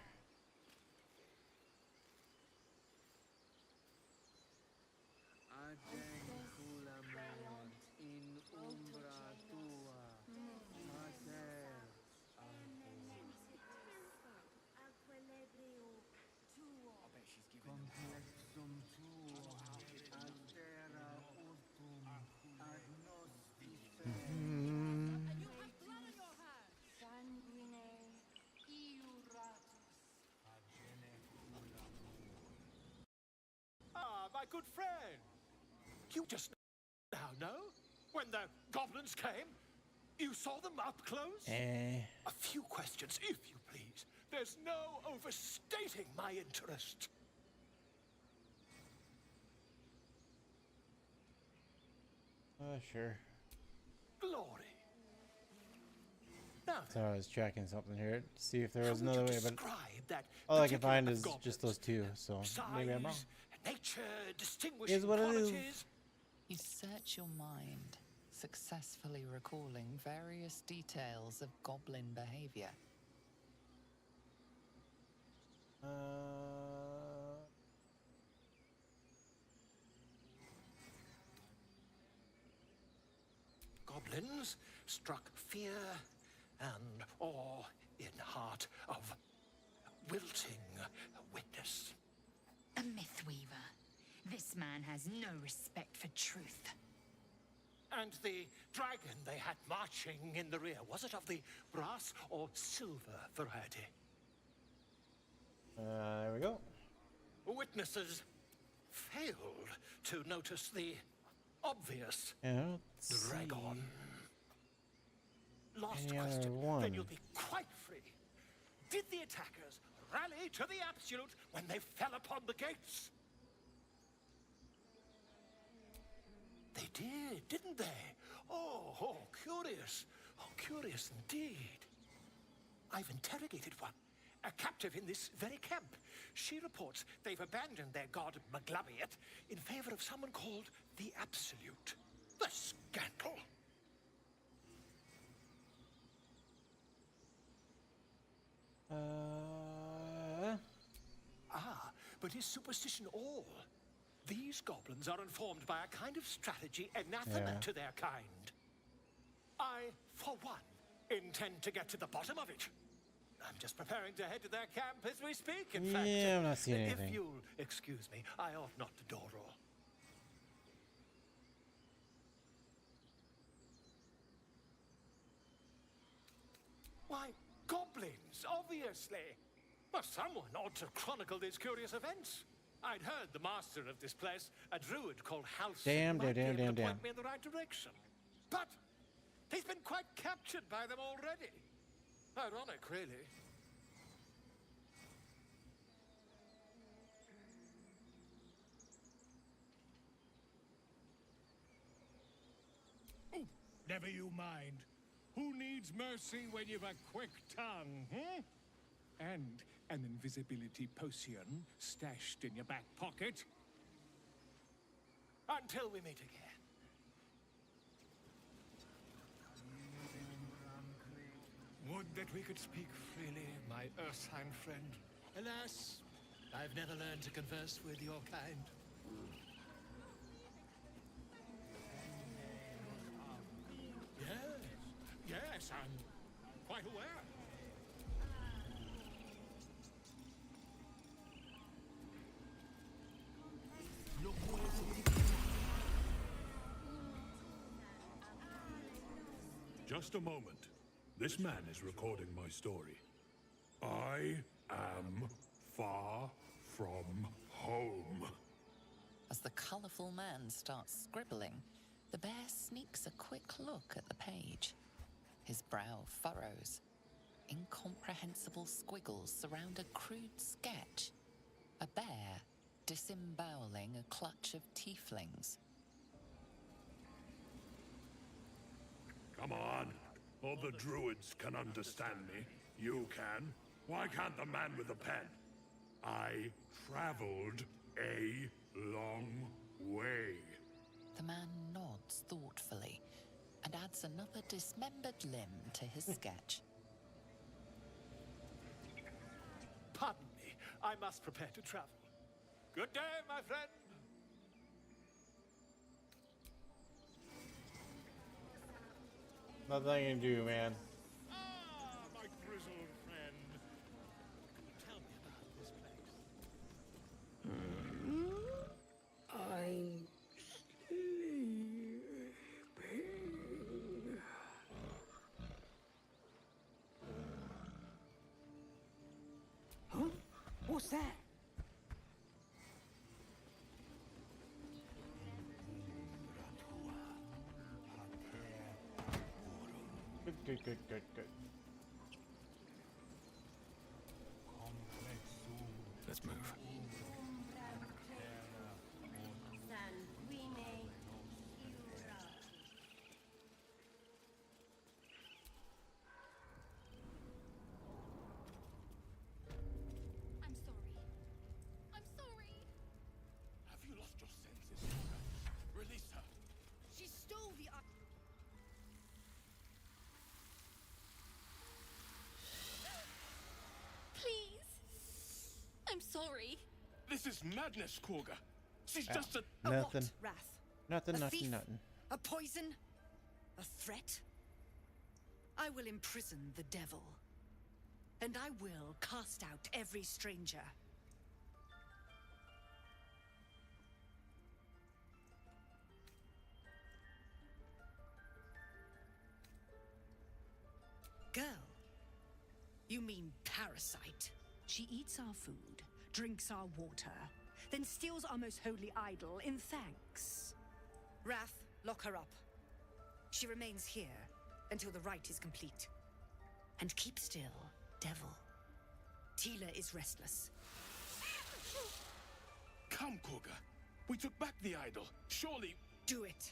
Ah, my good friend. You just now know when the goblins came? You saw them up close? A few questions, if you please. There's no overstating my interest. Sure. Glory. Now, So I was tracking something here to see if there how was would you another way, but describe that all I can particular find is goblins? just those two. So maybe I'm wrong. Size, nature, distinguishing Is what it is. qualities. You search your mind, successfully recalling various details of goblin behavior. Goblins struck fear and awe in heart of wilting witness. A Mythweaver. This man has no respect for truth. And the dragon they had marching in the rear, was it of the brass or silver variety? There we go. Witnesses, failed to notice the obvious let's dragon. Last Any other question, one? then you'll be quite free. Did the attackers rally to the absolute when they fell upon the gates? They did, didn't they? Oh, curious. Oh, curious indeed. I've interrogated one, a captive in this very camp. She reports they've abandoned their god Maglabiet in favor of someone called the Absolute. The scandal! But is superstition all? These goblins are informed by a kind of strategy anathema to their kind. I, for one, intend to get to the bottom of it. I'm just preparing to head to their camp as we speak, in fact. Yeah, I'm not seeing anything. If you'll excuse me, I ought not to door roll. Why, goblins, obviously. Well, someone ought to chronicle these curious events. I'd heard the master of this place, a druid called Halcyon, might be able to point me in the right direction. But he's been quite captured by them already. Ironic, really. Oh, never you mind. Who needs mercy when you've a quick tongue, hmm? And an invisibility potion stashed in your back pocket. Until we meet again. Would that we could speak freely, my Ursine friend. Alas, I've never learned to converse with your kind. Yes, I'm quite aware. Just a moment. This man is recording my story. I am far from home. As the colourful man starts scribbling, the bear sneaks a quick look at the page. His brow furrows. Incomprehensible squiggles surround a crude sketch. A bear disemboweling a clutch of tieflings. Come on. All the druids can understand me. You can. Why can't the man with the pen? I traveled a long way. The man nods thoughtfully and adds another dismembered limb to his sketch. Pardon me, I must prepare to travel. Good day, my friend. Nothing I can do, man. Ah, my grizzled friend. Tell me about this place. I'm sleeping. Huh? What's that? Good. Let's move. I'm sorry. I'm sorry. Have you lost your senses? Release her. She stole the Please. I'm sorry. This is madness, Korga. She's Ah, just a... nothing. Wrath? Nothing. A poison? A threat? I will imprison the devil. And I will cast out every stranger. Girl, you mean parasite. She eats our food, drinks our water, then steals our most holy idol in thanks. Wrath, lock her up. She remains here until the rite is complete. And keep still, devil. Tila is restless. Come, Korga. We took back the idol. Surely... Do it.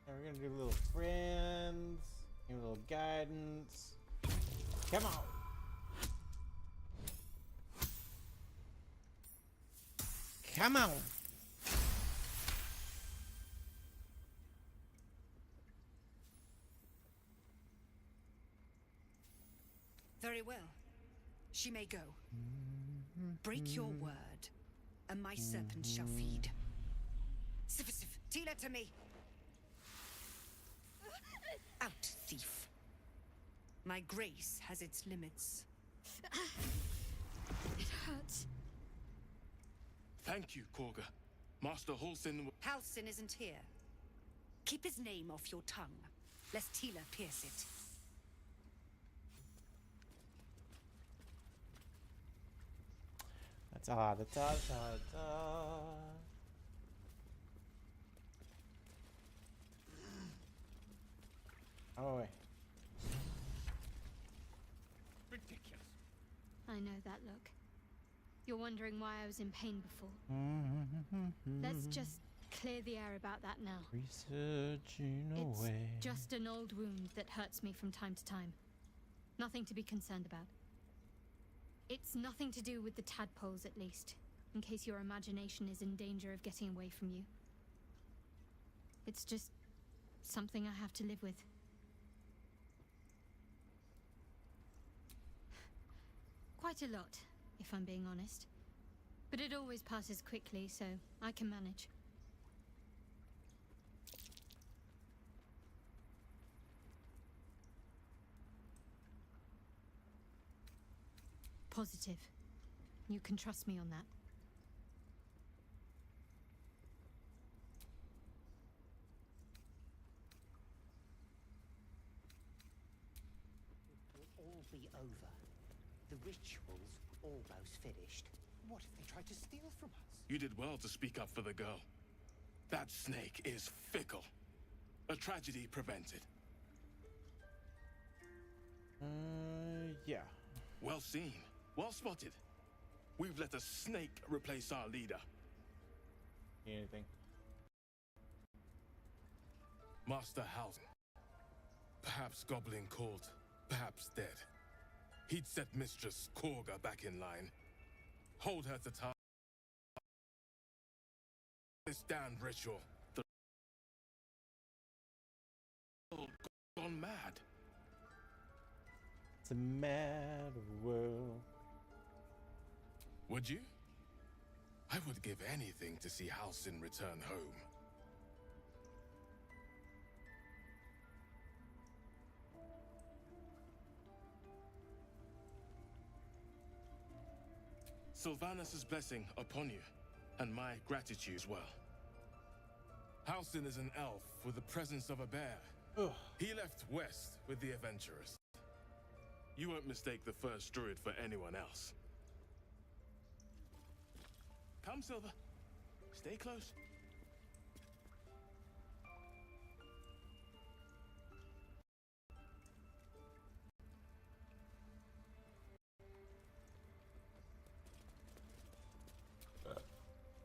We're gonna do a little friends, give a little guidance. Come on. Come on. Very well. She may go. Break your word, and my serpent shall feed. Sif, Tila to me. Out, thief. My grace has its limits. It hurts. Thank you, Korga. Master Halsin... Halsin isn't here. Keep his name off your tongue, lest Tila pierce it. Ta-ta-ta-ta-ta. Oh, wait. Ridiculous. I know that look. You're wondering why I was in pain before. Let's just clear the air about that now. Researching away. It's just an old wound that hurts me from time to time. Nothing to be concerned about. It's nothing to do with the tadpoles, at least, in case your imagination is in danger of getting away from you. It's just something I have to live with. Quite a lot, if I'm being honest. But it always passes quickly, so I can manage. Positive. You can trust me on that. It will all be over. The ritual's almost finished. What if they try to steal from us? You did well to speak up for the girl. That snake is fickle. A tragedy prevented. Yeah. Well seen. Well spotted. We've let a snake replace our leader. Anything? Master Halsin. Perhaps Goblin caught, perhaps dead. He'd set Mistress Korga back in line. Hold her to task. This damned ritual. The world gone mad. It's a mad world. Would you? I would give anything to see Halsin return home. Sylvanus' blessing upon you, and my gratitude as well. Halsin is an elf with the presence of a bear. Ugh. He left west with the adventurers. You won't mistake the first druid for anyone else. Come, Silver. Stay close.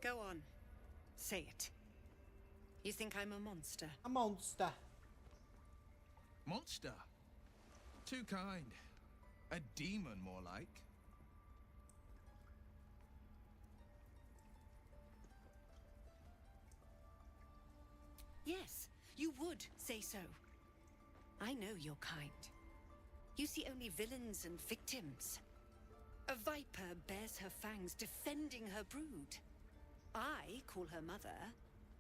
Go on. Say it. You think I'm a monster? A monster. Monster? Too kind. A demon, more like. Yes, you would say so. I know your kind. You see only villains and victims. A viper bears her fangs defending her brood. I call her mother,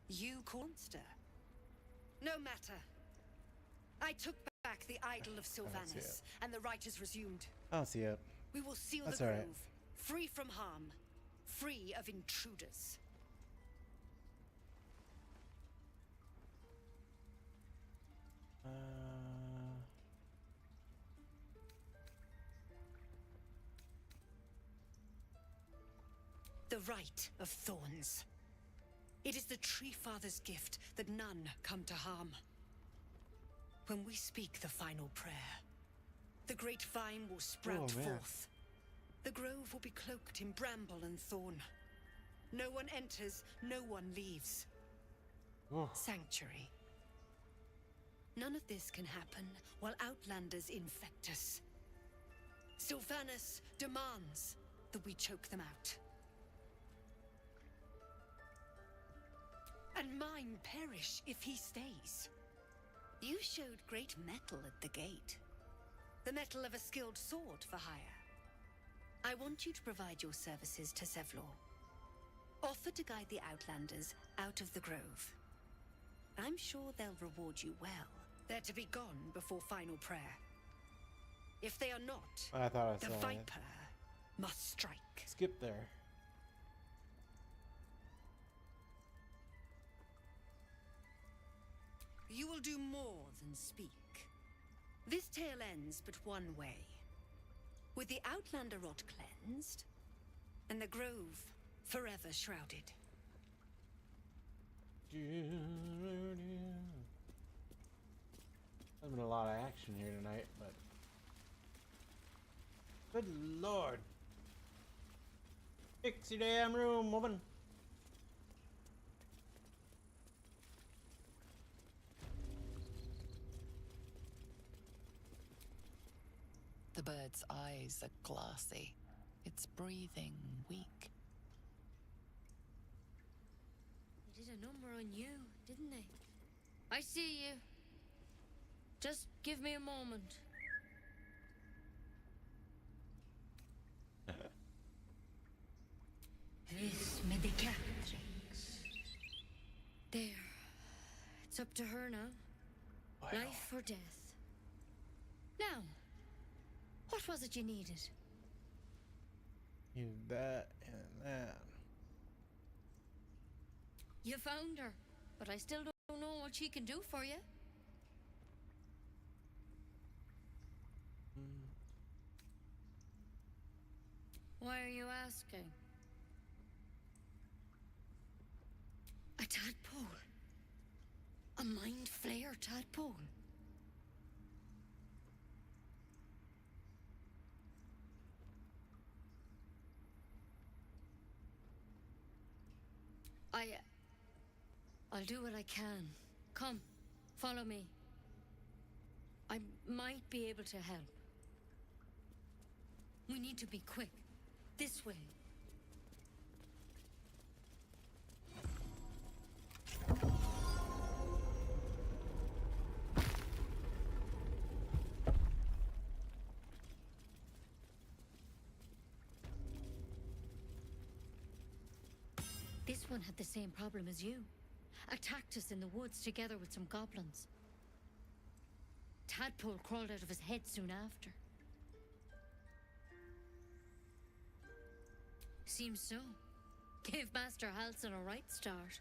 you call monster. No matter. I took back back the idol of Sylvanas, and the rite is resumed. I don't see it. We will seal That's the all grove, right. free from harm, free of intruders. The Rite of Thorns. It is the Tree Father's gift that none come to harm. When we speak the final prayer, the great vine will sprout forth. The grove will be cloaked in bramble and thorn. No one enters, no one leaves. Sanctuary. None of this can happen while Outlanders infect us. Sylvanas demands that we choke them out. And mine perish if he stays. You showed great mettle at the gate. The mettle of a skilled sword for hire. I want you to provide your services to Sevlor. Offer to guide the Outlanders out of the grove. I'm sure they'll reward you well. They're to be gone before final prayer. If they are not, I thought I the saw it. Viper must strike. Skip there. You will do more than speak. This tale ends but one way. With the Outlander rot cleansed, and the grove forever shrouded. There's been a lot of action here tonight, but good lord. Fix your damn room, woman. The bird's eyes are glassy, its breathing weak. They did a number on you, didn't they? I see you. Just give me a moment. This medicatrix. There. It's up to her now. Life or death. Now, what was it you needed? Use that and that. You found her, but I still don't know what she can do for you. Why are you asking? A tadpole. A mind flayer tadpole. I'll do what I can. Come, follow me. I might be able to help. We need to be quick. This way. This one had the same problem as you. Attacked us in the woods together with some goblins. Tadpole crawled out of his head soon after. Seems so. Gave Master Halsin a right start.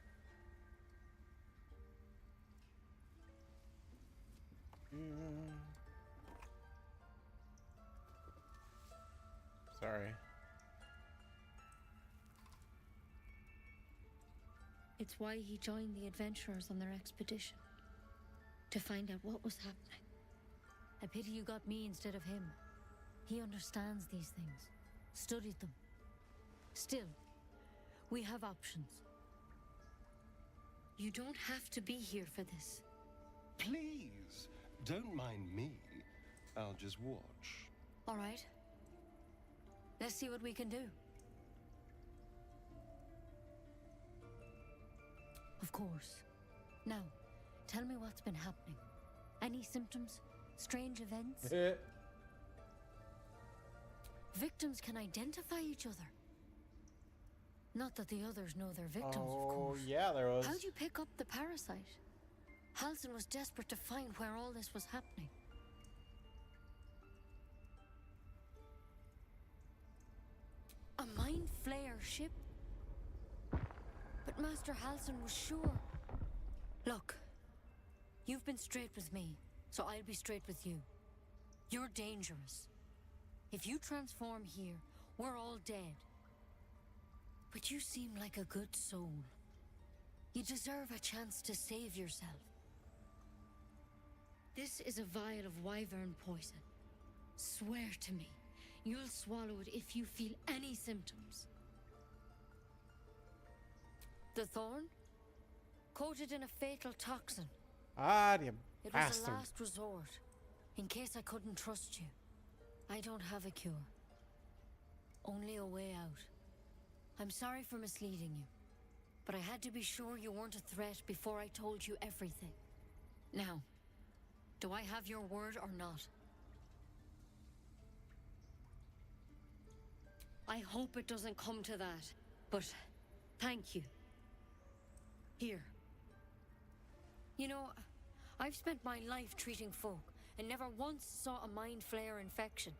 Sorry. It's why he joined the adventurers on their expedition. To find out what was happening. A pity you got me instead of him. He understands these things. Studied them. Still, we have options. You don't have to be here for this. Please, don't mind me. I'll just watch. All right. Let's see what we can do. Of course. Now, tell me what's been happening. Any symptoms? Strange events? Victims can identify each other. Not that the others know they're victims, of course. Yeah, there was. How'd you pick up the parasite? Halsin was desperate to find where all this was happening. ship? But Master Halsin was sure. Look, you've been straight with me, so I'll be straight with you. You're dangerous. If you transform here, we're all dead. But you seem like a good soul. You deserve a chance to save yourself. This is a vial of wyvern poison. Swear to me, you'll swallow it if you feel any symptoms. The thorn? Coated in a fatal toxin. Ah, you It was bastard. a last resort, in case I couldn't trust you. I don't have a cure. Only a way out. I'm sorry for misleading you, but I had to be sure you weren't a threat before I told you everything. Now, do I have your word or not? I hope it doesn't come to that, but thank you. Here. You know, I've spent my life treating folk and never once saw a mind flayer infection.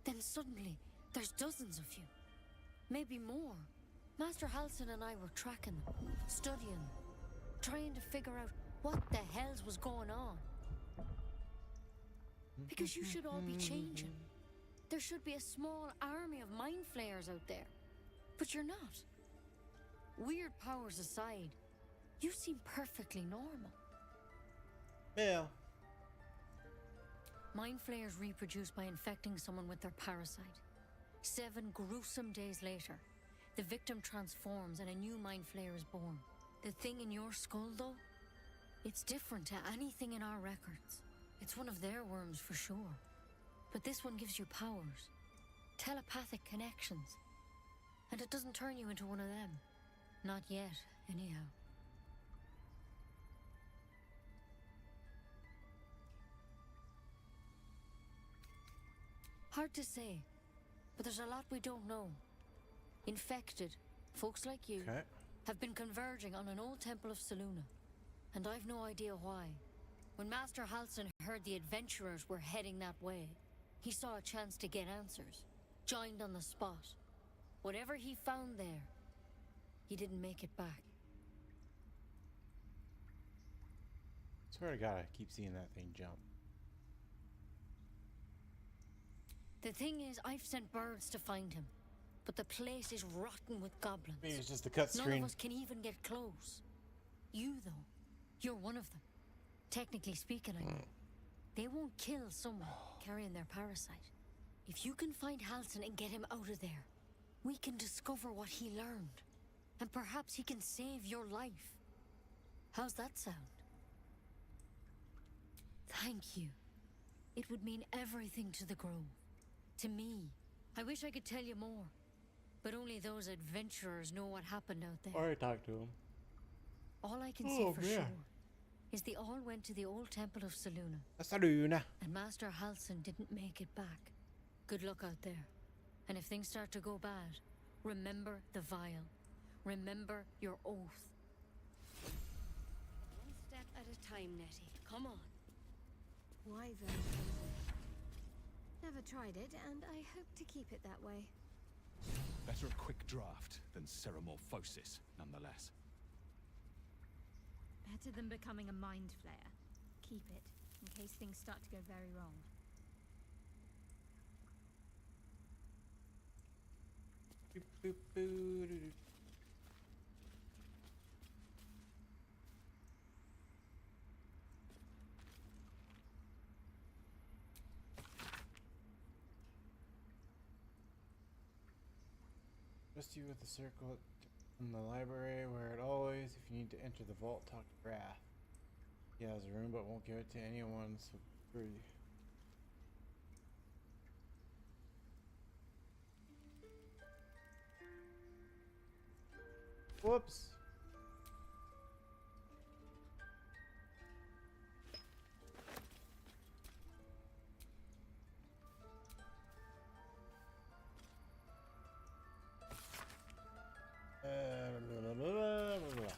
Then suddenly, there's dozens of you. Maybe more. Master Halsin and I were tracking them, studying them, trying to figure out what the hells was going on. Because you should all be changing. There should be a small army of mind flayers out there. But you're not. Weird powers aside, you seem perfectly normal. Yeah. Mind flayers reproduce by infecting someone with their parasite. 7 gruesome days later, the victim transforms and a new mind flayer is born. The thing in your skull, though, it's different to anything in our records. It's one of their worms for sure. But this one gives you powers. Telepathic connections. And it doesn't turn you into one of them. Not yet, anyhow. Hard to say, but there's a lot we don't know. Infected, folks like you, have been converging on an old temple of Selûne, and I've no idea why. When Master Halsin heard the adventurers were heading that way, he saw a chance to get answers, joined on the spot. Whatever he found there, he didn't make it back. Swear to God, I keep seeing that thing jump. The thing is, I've sent birds to find him, but the place is rotten with goblins. Maybe it's just the cut None screen. of us can even get close. You, though, you're one of them. Technically speaking, I mean. They won't kill someone carrying their parasite. If you can find Halsin and get him out of there, we can discover what he learned. And perhaps he can save your life. How's that sound? Thank you. It would mean everything to the Grove. To me. I wish I could tell you more. But only those adventurers know what happened out there. Or I talked to him. All I can say for sure is they all went to the old temple of Selûne. Selûne. And Master Halsin didn't make it back. Good luck out there. And if things start to go bad, remember the vial. Remember your oath. One step at a time, Nettie. Come on. Wyvern. Never tried it, and I hope to keep it that way. Better a quick draft than ceremorphosis, nonetheless. Better than becoming a mind flayer. Keep it, in case things start to go very wrong. Boop, boop, boo, doo, doo. Just you with the circle in the library where it always, if you need to enter the vault, talk to Wrath. He has a room but won't give it to anyone, so free. Whoops. Blah, blah, blah, blah, blah.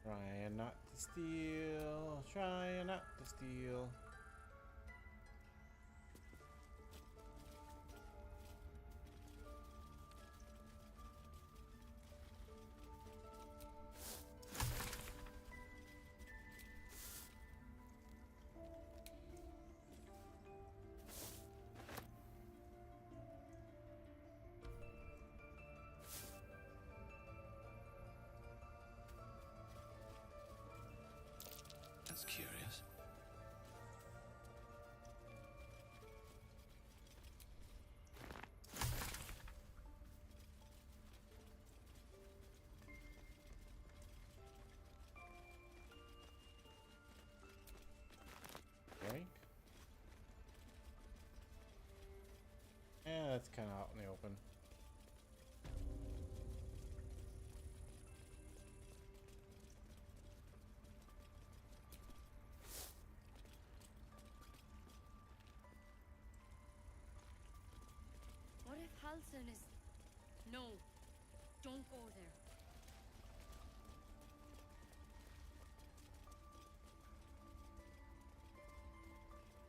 Trying not to steal, trying not to steal. That's kind of out in the open. What if Halson is... No, don't go there.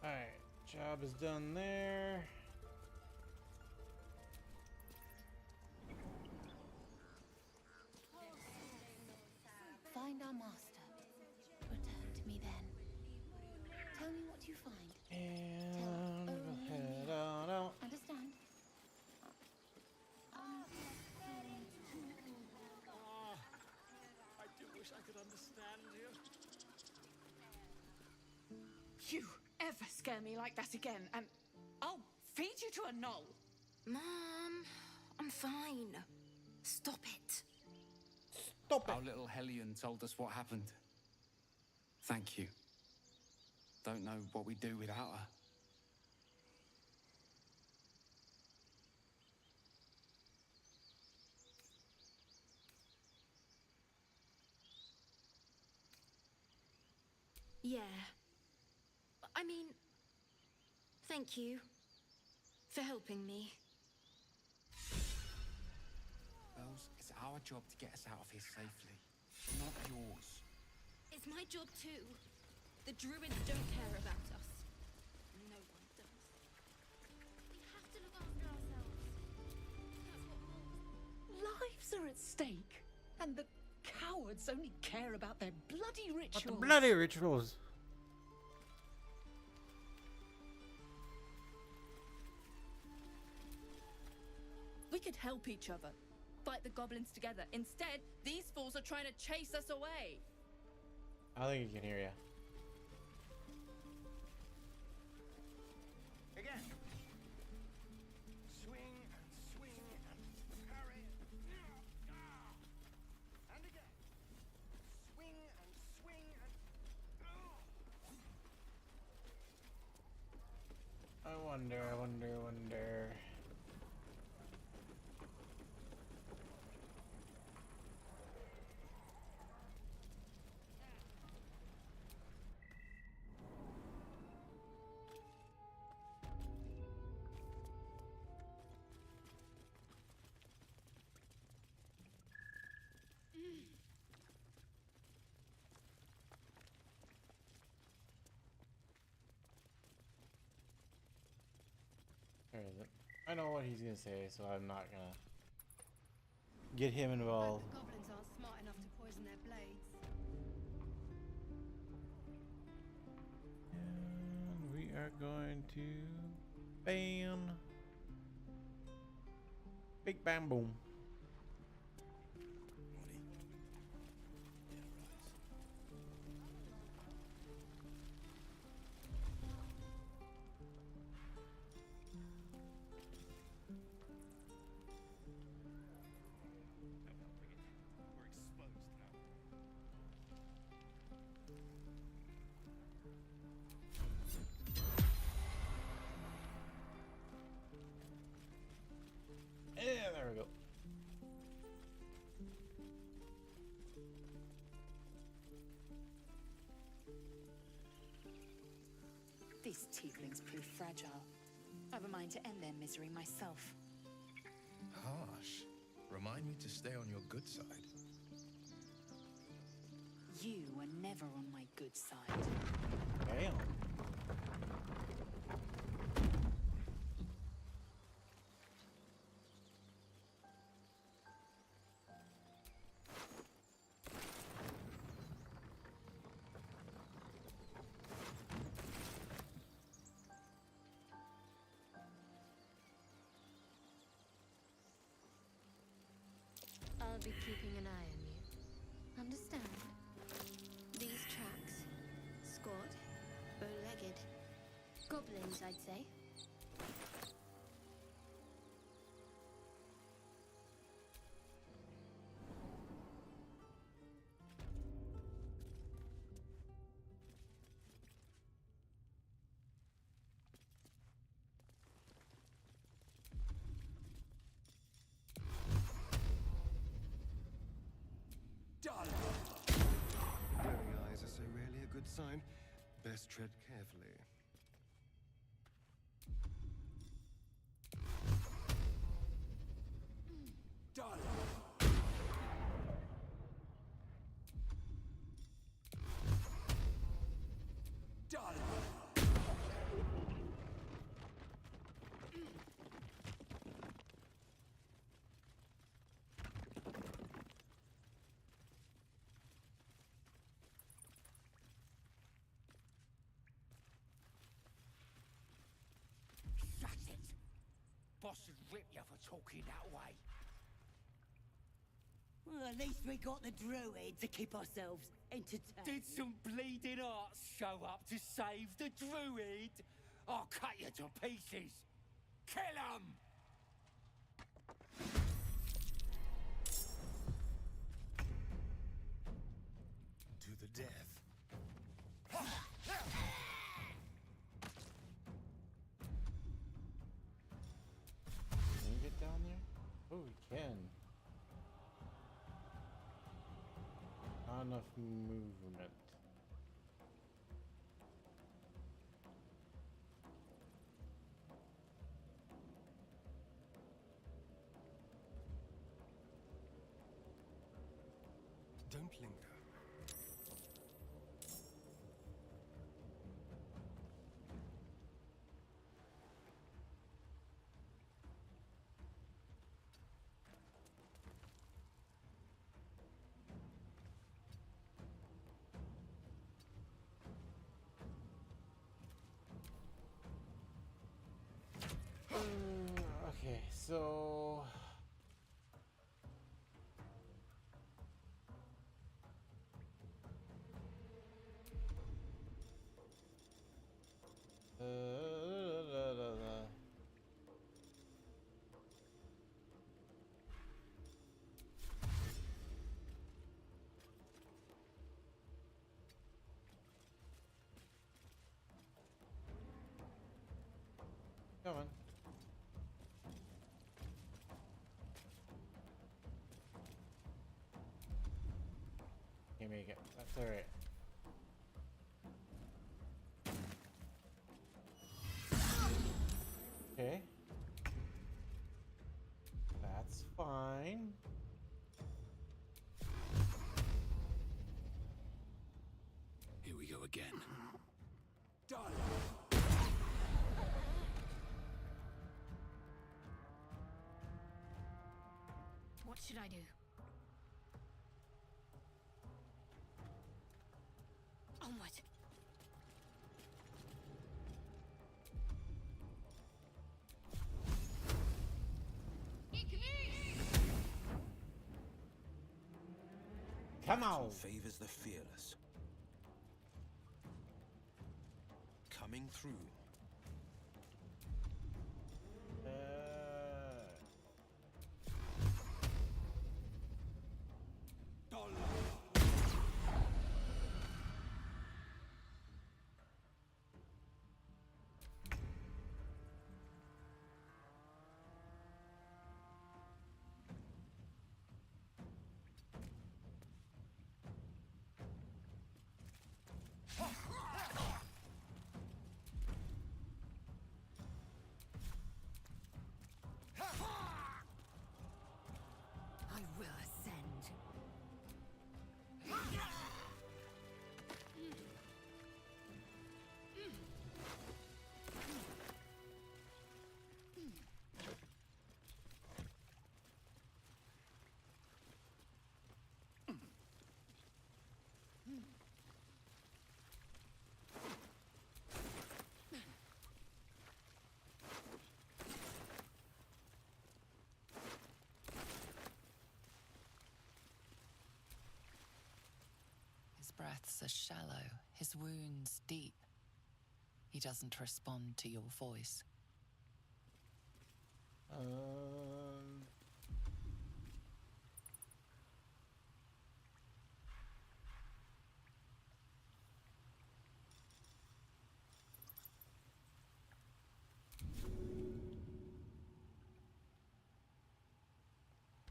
Alright, job is done there. Find our master. Return to me then. Tell me what you find. And we'll head on out. Understand? I do wish I could understand you. You ever scare me like that again, and I'll feed you to a knoll. Mom, I'm fine. Stop it. Stop it. Our little Hellion told us what happened. Thank you. Don't know what we'd do without her. Yeah. I mean, thank you for helping me. Bells, it's our job to get us out of here safely, not yours. It's my job too. The druids don't care about us. No one does. We have to look after ourselves. That's what moves. Lives are at stake, and the cowards only care about their bloody rituals. What the bloody rituals? We could help each other, fight the goblins together. Instead, these fools are trying to chase us away. I think he can hear you. Again. Swing and swing and parry. And again. Swing and swing and... I wonder. Where is it? I know what he's gonna say, so I'm not gonna get him involved. The goblins aren't smart enough to poison their blades. And we are going to ban Big Bam Boom. Yeah, there we go. These tieflings prove fragile. I've a mind to end their misery myself. Harsh. Remind me to stay on your good side. You were never on my good side. Damn. I'll be keeping an eye on you. Understand? These tracks. Squat. Bow-legged. Goblins, I'd say. sign. Best tread carefully. Done. Done. Shut it! Boss would rip you for talking that way. Well, at least we got the druid to keep ourselves entertained. Did some bleeding arts show up to save the druid? I'll cut you to pieces. Kill him! To the death. Can you get down there? Oh, we can. Not enough movement. Don't linger. Okay, so come on. Can't make it. That's alright. Okay. That's fine. Here we go again. Done. What should I do? Onward. Come on. Favors the fearless. Coming through. I will ascend. His breaths are shallow, his wounds deep. He doesn't respond to your voice.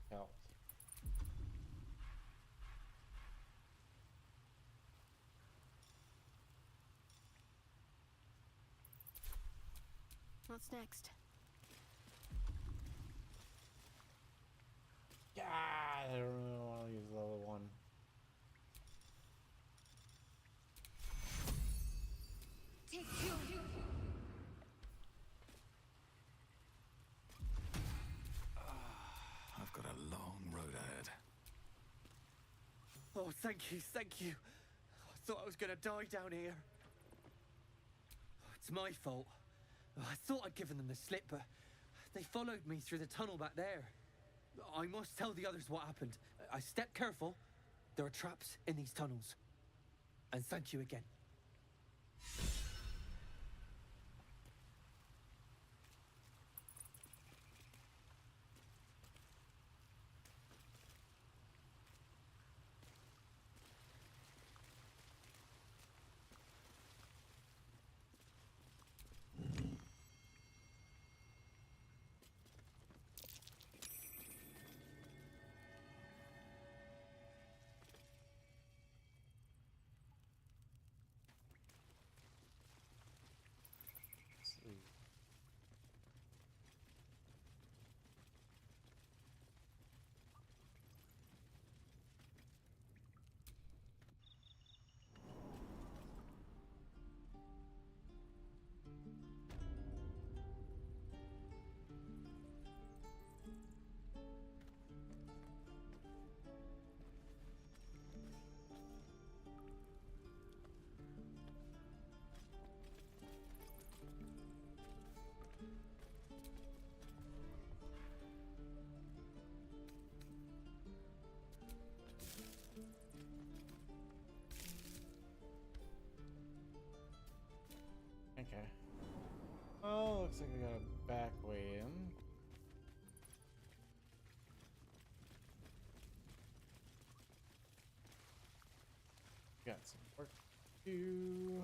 Help. What's next? God, I don't really want to use level 1. I've got a long road ahead. Oh, thank you, thank you. I thought I was gonna die down here. It's my fault. I thought I'd given them the slip, but they followed me through the tunnel back there. I must tell the others what happened. I stepped careful. There are traps in these tunnels. And thank you again. Okay. Oh, looks like we got a back way in. Got some work to do.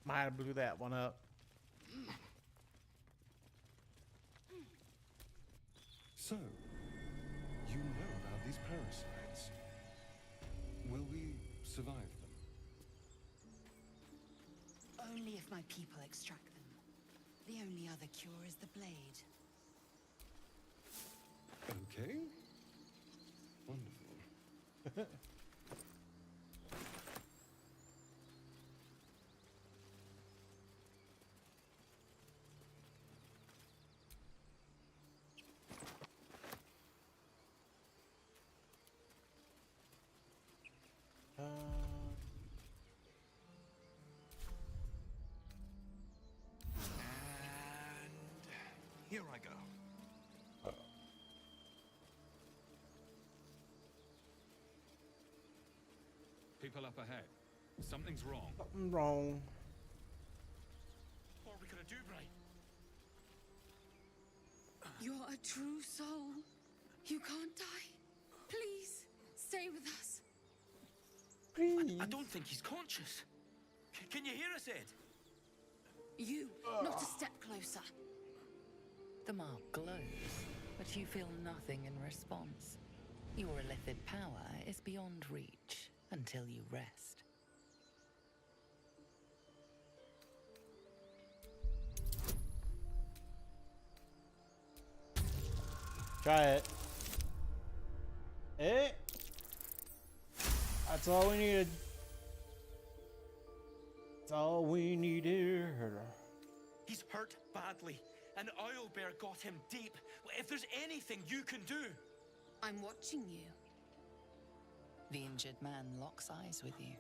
Might have blew that one up. So, you know about these parasites. Will we survive them? Only if my people extract them. The only other cure is the blade. Okay. Wonderful. Here I go. People up ahead. Something's wrong. Something wrong. What are we gonna do, Bray? You're a true soul. You can't die. Please, stay with us. Please. I don't think he's conscious. Can you hear us, Ed? You, not a step closer. The mark glows, but you feel nothing in response. Your illithid power is beyond reach until you rest. Try it. Eh? That's all we needed. That's all we needed. He's hurt badly. An owlbear got him deep. If there's anything you can do. I'm watching you. The injured man locks eyes with you.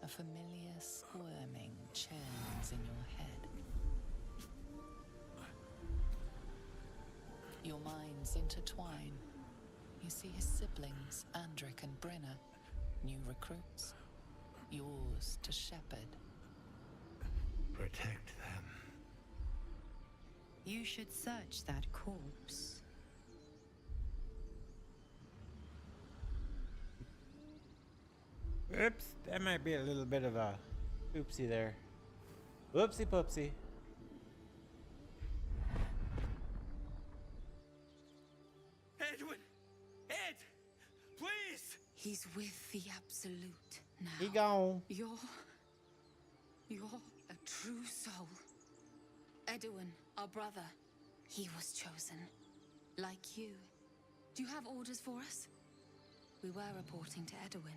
A familiar squirming churns in your head. Your minds intertwine. You see his siblings, Andric and Brenna, new recruits, yours to shepherd. protect them. You should search that corpse. Oops, that might be a little bit of a oopsie there. Whoopsie poopsie. Edwin! Ed! Please! He's with the Absolute now. He gone. You're a true soul. Edwin, our brother, he was chosen. Like you. Do you have orders for us? We were reporting to Edwin.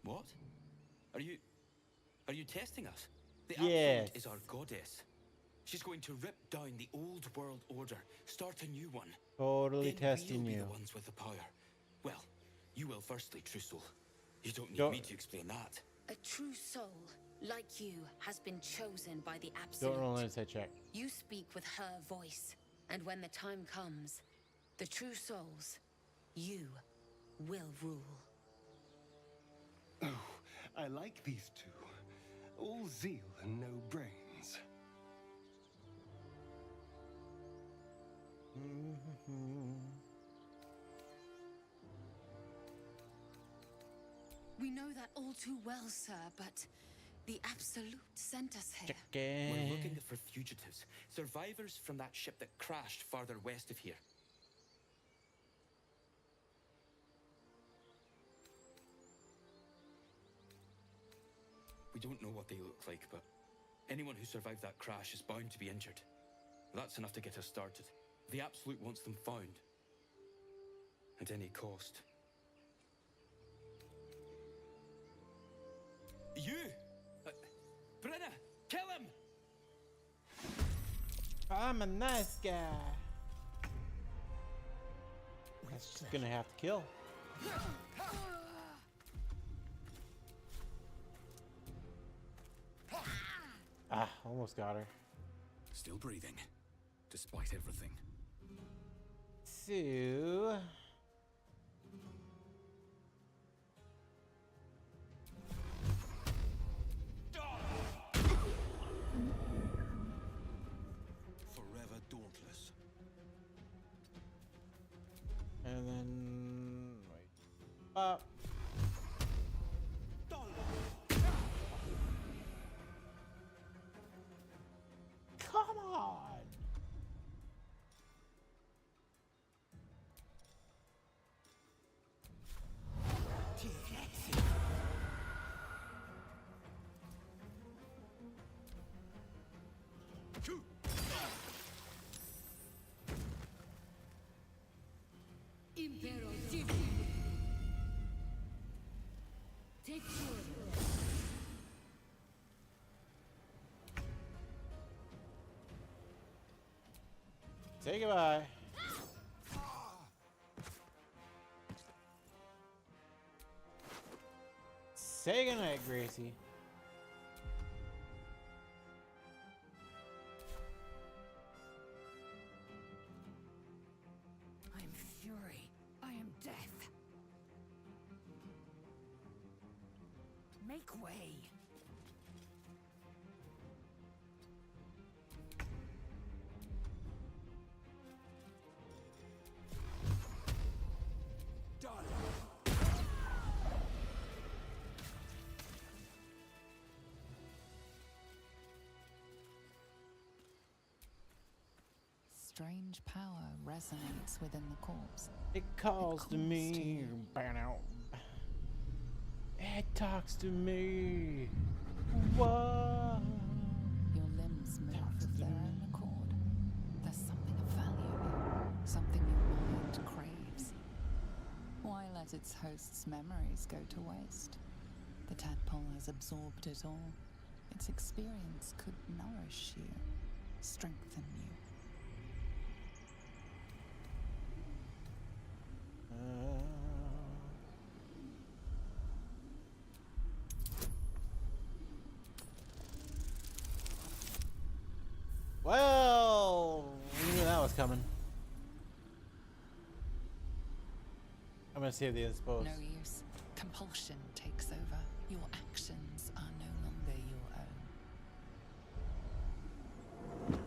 What? Are you testing us? The Yes. Absolute is our goddess. She's going to rip down the old world order, start a new one. Totally Then testing we'll be you. the ones with the power. Well, you will firstly, True Soul. You don't need Don't- me to explain that. A true soul, like you, has been chosen by the Absolute. Don't roll an insight check. You speak with her voice, and when the time comes, the true souls, you will rule. Oh, I like these two. All zeal and no brains. We know that all too well, sir, but the Absolute sent us here. We're looking for fugitives, survivors from that ship that crashed farther west of here. We don't know what they look like, but anyone who survived that crash is bound to be injured. That's enough to get us started. The Absolute wants them found. At any cost. You! Brenna! Kill him! I'm a nice guy. That's just gonna have to kill. Ah, almost got her. Still breathing, despite everything. So... Forever dauntless. And then... wait. Up. Come on! Impero Divi. Take order. Say goodbye. Say goodnight, Gracie. I am fury. I am death. Make way. Strange power resonates within the corpse. It calls to me. Burn out. It talks to me. Whoa. Your limbs move of their own accord. There's something of value here, something your mind craves. Why let its host's memories go to waste? The tadpole has absorbed it all. Its experience could nourish you, strengthen you. Well, we knew that was coming. I'm gonna save the inspo. No use. Compulsion takes over. Your actions are no longer your own.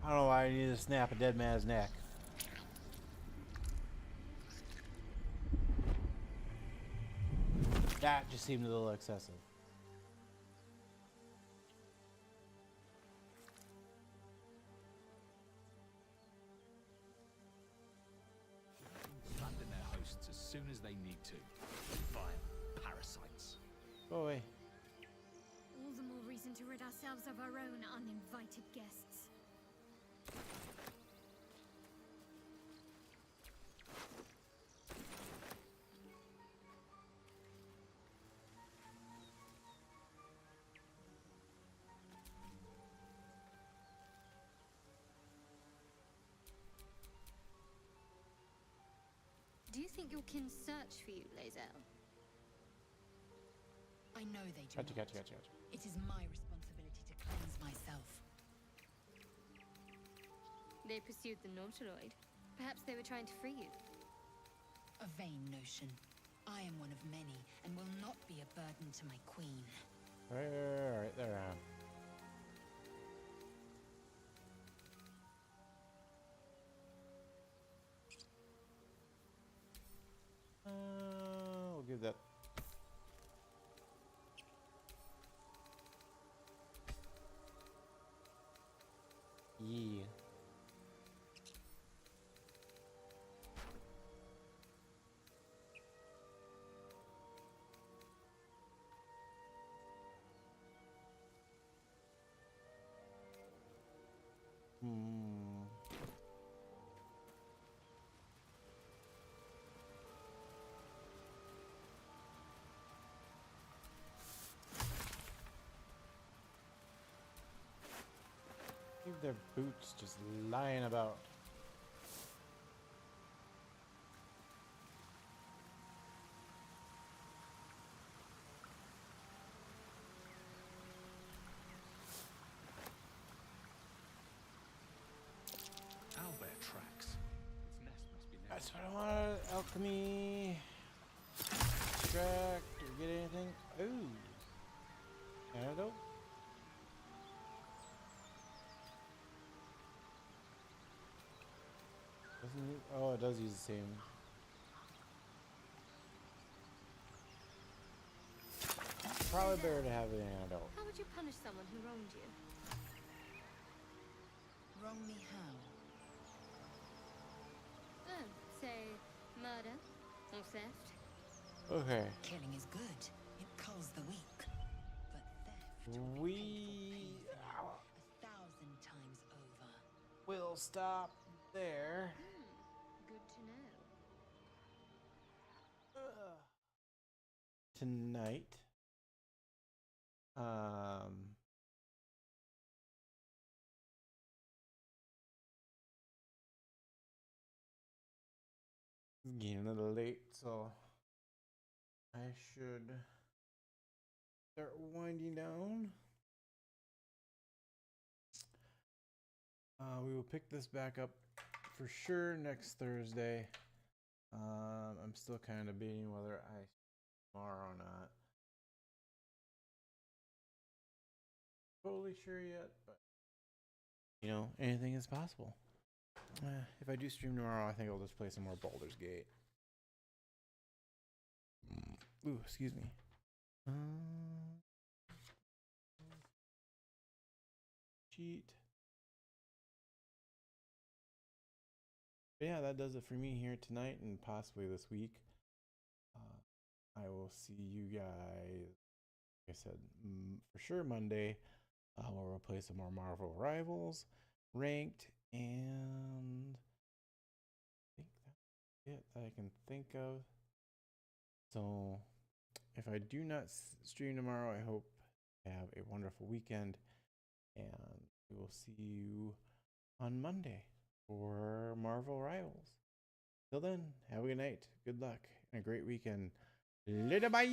I don't know why I need to snap a dead man's neck. That just seemed a little excessive. Abandon their hosts as soon as they need to. Vile parasites. Go away. All the more reason to rid ourselves of our own uninvited guests. Do you think your kin search for you, Lae'zel? I know they do Gotcha, not. gotcha. It is my responsibility to cleanse myself. They pursued the Nautiloid. Perhaps they were trying to free you. A vain notion. I am one of many, and will not be a burden to my queen. Alright, there I am. We'll give that. Yeah. Leave their boots just lying about. Owlbear tracks. Its nest must be near. That's what I wanted. Alchemy. Extract or get anything. Ooh. Antidote. Doesn't it? Oh, it does use the same. Probably better to have an antidote. How would you punish someone who wronged you? Wrong me how? Oh, say murder or theft? Okay. Killing is good. It culls the weak. But theft We 1,000 times over. will stop there. Good to know. Tonight. It's getting a little late, so I should start winding down. We will pick this back up for sure next Thursday. I'm still kind of debating whether I tomorrow or not. Totally sure yet, but you know, anything is possible. If I do stream tomorrow, I think I'll just play some more Baldur's Gate. Ooh, excuse me. Cheat. But yeah, that does it for me here tonight and possibly this week. I will see you guys, like I said, for sure Monday. Where we'll play some more Marvel Rivals, ranked, and I think that's it that I can think of. So if I do not stream tomorrow, I hope you have a wonderful weekend, and we will see you on Monday for Marvel Rivals. Till then, have a good night, good luck, and a great weekend. Later, bye!